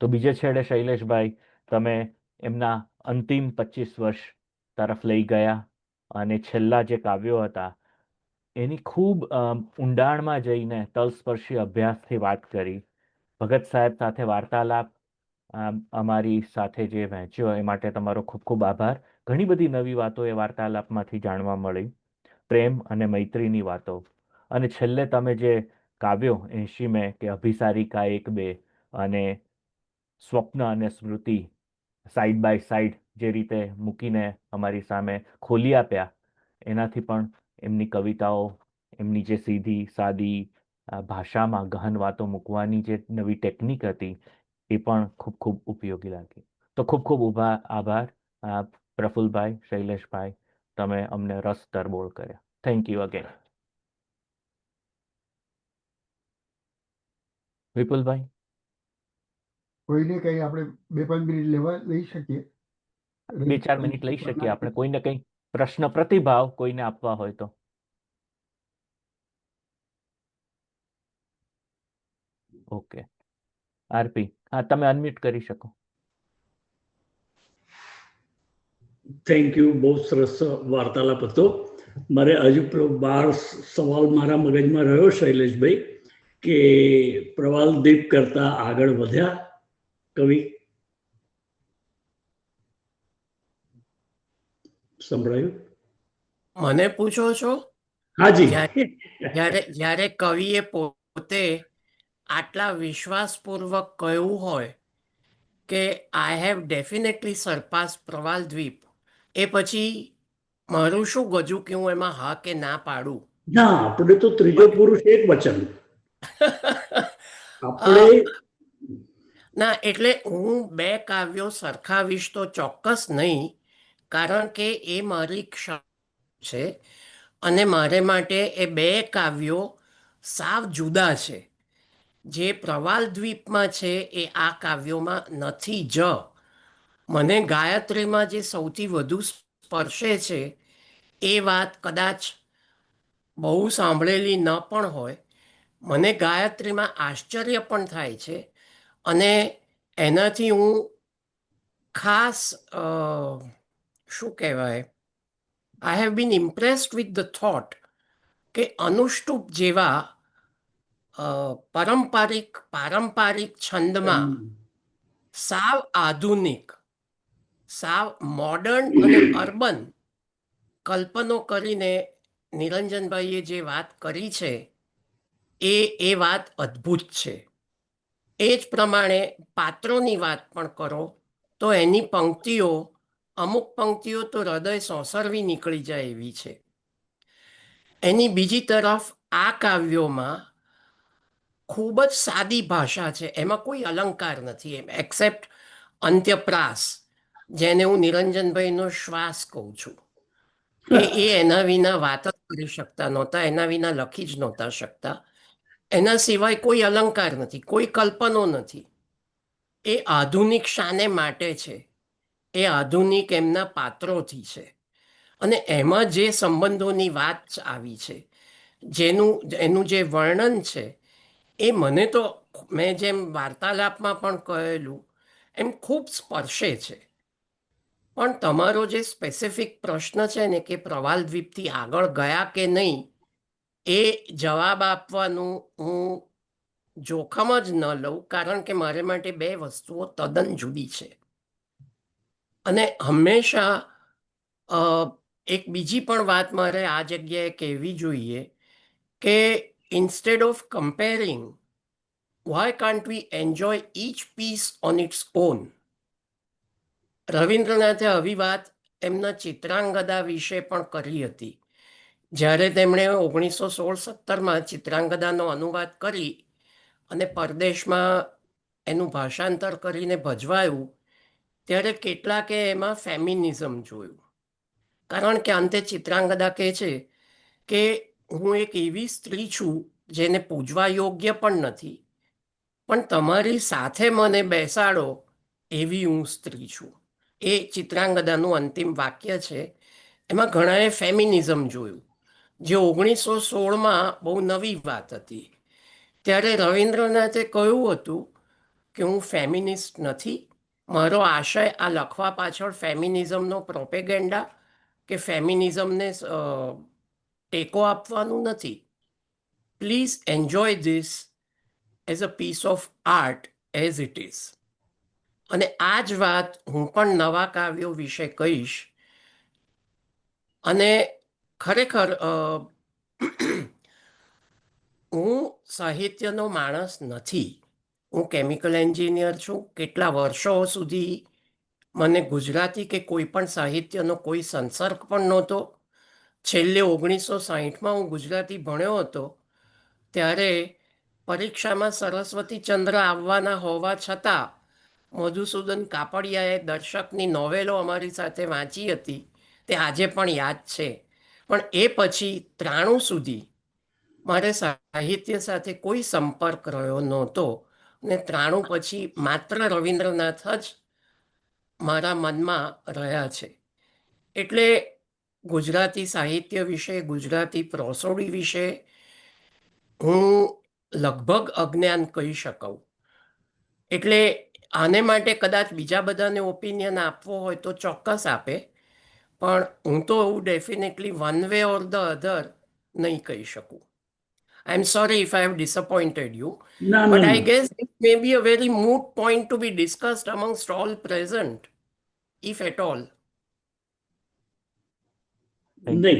તો બીજે છેડે શૈલેષભાઈ, તમે એમના અંતિમ 25 વર્ષ તરફ લઈ ગયા અને છેલ્લા જે કાવ્યો હતા એની ખૂબ ઊંડાણમાં જઈને તલસ્પર્શી અભ્યાસથી વાત કરી. ભગત સાહેબ સાથે વાર્તાલાપ અમારી સાથે જે વહેંચ્યો એ માટે તમારો ખૂબ ખૂબ આભાર. ઘણી બધી નવી વાતો એ વાર્તાલાપમાંથી જાણવા મળી, પ્રેમ અને મૈત્રીની વાતો. અને છેલ્લે તમે જે કાવ્યો 80 મેં કે અભિસારિકા 1-2 અને સ્વપ્ન અને સ્મૃતિ સાઈડ બાય સાઈડ જે રીતે મૂકીને અમારી સામે ખોલી આપ્યા, એનાથી પણ એમની કવિતાઓ, એમની જે સીધી સાદી ભાષામાં ગહન વાતો મૂકવાની જે નવી ટેકનિક હતી એ પણ ખૂબ ખૂબ ઉપયોગી લાગી. તો ખૂબ ખૂબ આભાર પ્રફુલ્લભાઈ, શૈલેષભાઈ, તમે અમને રસ તરબોળ કર્યા. Thank you again. વિપુલભાઈ, કોઈને કંઈ આપણે 2-5 મિનિટ લઈ શકીએ? 2-4 મિનિટ લઈ શકીએ આપણે. કોઈને કંઈ પ્રશ્ન પ્રતિભાવ કોઈને આપવા હોય તો. ઓકે, આરપી, હા, તમે અનમ્યુટ કરી શકો. Thank you. બહુ સરસ વાર્તાલાપ હતો. મારે હજુ બાર સવાલ મારા મગજમાં રહ્યો શૈલેષભાઈ, કે પ્રવાલદીપ કરતા આગળ વધ્યા કવિ? સંભળાયું? મને પૂછો છો? હાજી. જ્યારે કવિએ પોતે આટલા વિશ્વાસપૂર્વક કહ્યું હોય કે આઈ હેવ ડેફિનેટલી સરપાસ પ્રવાલદ્વીપ, એ પછી મારું શું ગજું કે હું એમાં હા કે ના પાડું? ના, આપણે તો ત્રીજો પુરુષ એક વચન. આપણે ના, એટલે હું 2 કાવ્યો સરખાવીશ તો ચોક્કસ નહીં, કારણ કે એ મારી ક્ષમતા છે અને મારે માટે એ 2 કાવ્યો સાવ જુદા છે. જે પ્રવાલદ્વીપમાં છે એ આ કાવ્યોમાં નથી જ. મને ગાયત્રીમાં જે સૌથી વધુ સ્પર્શે છે એ વાત કદાચ બહુ સાંભળેલી ન પણ હોય. મને ગાયત્રીમાં આશ્ચર્ય પણ થાય છે અને એનાથી હું ખાસ શું કહેવાય, I have been impressed with the thought કે અનુષ્ટુપ જેવા પારંપરિક છંદમાં સાવ આધુનિક, સાવ મોડર્ન અને અર્બન કલ્પનો કરીને નિરંજનભાઈએ જે વાત કરી છે એ વાત અદ્ભુત છે. એ જ પ્રમાણે પાત્રોની વાત પણ કરો તો એની પંક્તિઓ, અમુક પંક્તિઓ તો હૃદય સોંસરવી નીકળી જાય એવી છે. એની બીજી તરફ આ કાવ્યોમાં ખૂબ જ સાદી ભાષા છે, એમાં કોઈ અલંકાર નથી એમ, એક્સેપ્ટ અંત્યપ્રાસ, જેને હું નિરંજનભાઈનો શ્વાસ કહું છું. એ એના વિના વાત જ કરી શકતા નહોતા, એના વિના લખી જ નહોતા શકતા. એના સિવાય કોઈ અલંકાર નથી, કોઈ કલ્પનો નથી. એ આધુનિક શાને માટે છે, એ આધુનિક એમના પાત્રોથી છે. અને એમાં જે સંબંધોની વાત આવી છે, એનું જે વર્ણન છે, એ મને તો, મેં જેમ વાર્તાલાપમાં પણ કહેલું એમ ખૂબ સ્પર્શે છે. પણ તમારો જે સ્પેસિફિક પ્રશ્ન છે ને કે પ્રવાલદ્વીપથી આગળ ગયા કે નહીં, એ જવાબ આપવાનું હું જોખમ જ ન લઉં, કારણ કે મારે માટે 2 વસ્તુઓ તદ્દન જુદી છે. અને હંમેશા એક બીજી પણ વાત મારે આ જગ્યાએ કહેવી જોઈએ કે instead of comparing, why can't we enjoy each piece on its own? રવિન્દ્રનાથે આવી વાત એમના ચિત્રાંગદા વિશે પણ કરી હતી. જ્યારે તેમણે 1916-17માં ચિત્રાંગદાનો અનુવાદ કરી અને પરદેશમાં એનું ભાષાંતર કરીને ભજવાયું, ત્યારે કેટલાકે એમાં ફેમિનિઝમ જોયું. કારણ કે અંતે ચિત્રાંગદા કહે છે કે હું એક એવી સ્ત્રી છું જેને પૂજવા યોગ્ય પણ નથી, પણ તમારી સાથે મને બેસાડો એવી હું સ્ત્રી છું. એ ચિત્રાંગદાનું અંતિમ વાક્ય છે. એમાં ઘણાએ ફેમિનિઝમ જોયું, જે 1916માં બહુ નવી વાત હતી. ત્યારે રવિન્દ્રનાથે કહ્યું હતું કે હું ફેમિનિસ્ટ નથી, મારો આશય આ લખવા પાછળ ફેમિનિઝમનો પ્રોપેગેન્ડા કે ફેમિનિઝમને ટેકો આપવાનું નથી. Please enjoy this as a piece of art as it is. અને આ જ વાત હું પણ નવા કાવ્યો વિશે કહીશ. અને ખરેખર હું સાહિત્યનો માણસ નથી. હું કેમિકલ એન્જિનિયર છું. કેટલા વર્ષો સુધી મને ગુજરાતી કે કોઈ પણ સાહિત્યનો કોઈ સંસર્ગ પણ નહોતો. છેલ્લે 1960માં હું ગુજરાતી ભણ્યો હતો ત્યારે પરીક્ષામાં સરસ્વતી ચંદ્ર આવવાના હોવા છતાં મધુસૂદન કાપડિયાએ દર્શકની નોવેલો અમારી સાથે વાંચી હતી. તે આજે પણ યાદ છે. પણ એ પછી 93 સુધી મારે સાહિત્ય સાથે કોઈ સંપર્ક રહ્યો નહોતો. ને 93 પછી માત્ર રવિન્દ્રનાથ જ મારા મનમાં રહ્યા છે. એટલે ગુજરાતી સાહિત્ય વિશે, ગુજરાતી પ્રોસોડી વિશે હું લગભગ અજ્ઞાન કહી શકું. એટલે આને માટે કદાચ બીજા બધાને ઓપિનિયન આપવો હોય તો ચોક્કસ આપે, પણ હું તો એવું definitely one way or the other નહીં કહી શકું. I am sorry if I have disappointed you, ના but ના I guess it may be a very moot point to be discussed amongst all present, if at all. નહીં,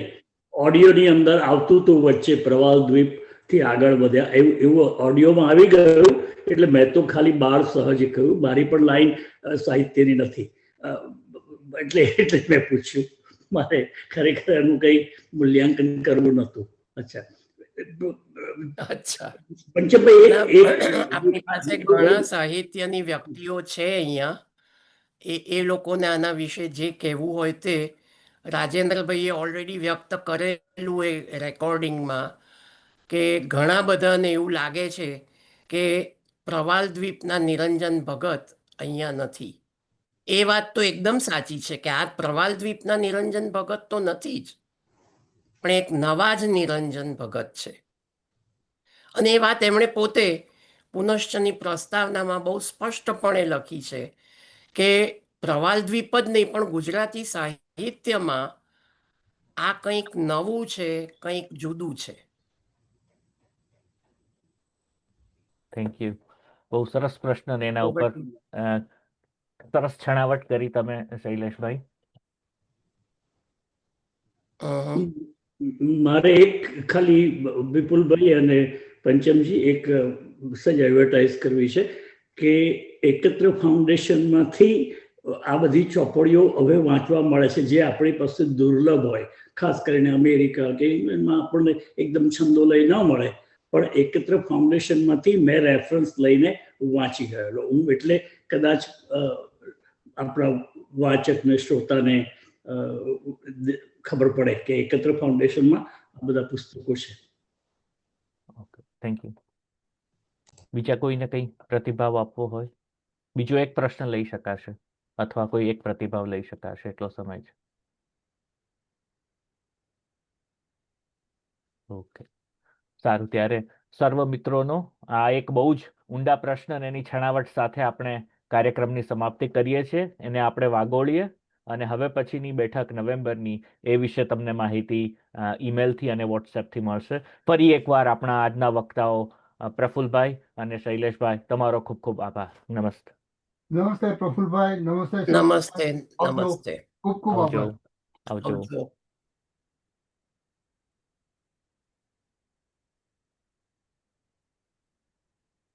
ઓડિયોની અંદર આવતું હતું વચ્ચે પ્રવાલ દ્વીપ થી આગળ વધ્યા એવું ઓડિયોમાં આવી ગયું એટલે મેં તો ખાલી બાળ સહજ કહ્યું. મારી પણ લાઈન સાહિત્યની નથી એટલે મેં પૂછ્યું. મારે ખરેખર એનું કંઈ મૂલ્યાંકન કરવું નહોતું. અચ્છા અચ્છા, પંચમભાઈ, આપણી પાસે ઘણા સાહિત્યની વ્યક્તિઓ છે અહીંયા. એ લોકોને આના વિશે જે કહેવું હોય તે રાજેન્દ્રભાઈએ ઓલરેડી વ્યક્ત કરેલું એ રેકોર્ડિંગમાં કે ઘણા બધાને એવું લાગે છે કે પ્રવાલ દ્વીપના નિરંજન ભગત અહીંયા નથી. એ વાત તો એકદમ સાચી છે કે આ પ્રવાલ દ્વીપના નિરંજન ભગત તો નથી જ, પણ એક નવા જ નિરંજન ભગત છે. અને એ વાત એમણે પોતે પુનશ્ચની પ્રસ્તાવનામાં બહુ સ્પષ્ટપણે લખી છે કે પ્રવાલ દ્વીપ જ નહીં પણ ગુજરાતી સાહિત્યમાં આ કંઈક નવું છે, કંઈક જુદું છે. Thank you. બહુ સરસ પ્રશ્ન ને એના ઉપર સરસ છણાવટ કરી તમે શૈલેષભાઈ. મારે એક ખાલી વિપુલભાઈ અને પંચમજી એક સજ એડવર્ટાઇઝ કરવી છે કે એકત્ર ફાઉન્ડેશનમાંથી આ બધી ચોપડીઓ હવે વાંચવા મળે છે જે આપણી પાસે દુર્લભ હોય, ખાસ કરીને અમેરિકા કે ઇંગ્લેન્ડમાં આપણને એકદમ છંદો લઈ ન મળે, પણ એકત્ર ફાઉન્ડેશનમાંથી મેં રેફરન્સ લઈને વાંચી ગયેલો હું. એટલે કદાચ આપણા વાચકને, શ્રોતાને ખબર પડે કે એકત્ર ફાઉન્ડેશનમાં આ બધા પુસ્તકો છે. Okay, thank you. બીજા કોઈને કંઈ પ્રતિભાવ આપવો હોય? બીજો એક પ્રશ્ન લઈ શકાશે અથવા કોઈ એક પ્રતિભાવ લઈ શકાશે, એટલો સમય છે. ઓકે, સારું. ત્યારે સર્વ મિત્રોનો આ એક બહુ જ ઊંડા પ્રશ્ન અને એની છણાવટ સાથે આપણે કાર્યક્રમની સમાપ્તિ કરીએ છીએ. એને આપણે વાગોળીએ અને હવે પછીની બેઠક નવેમ્બરની એ વિશે તમને માહિતી ઈમેલથી અને વોટ્સએપથી મળશે. ફરી એકવાર આપણા આજના વક્તાઓ પ્રફુલભાઈ અને શૈલેષભાઈ, તમારો ખૂબ ખૂબ આભાર. નમસ્તે. નમસ્તે પ્રફુલભાઈ, નમસ્તે. નમસ્તે. નમસ્તે. ખૂબ ખૂબ આભાર. આવજો. આવજો.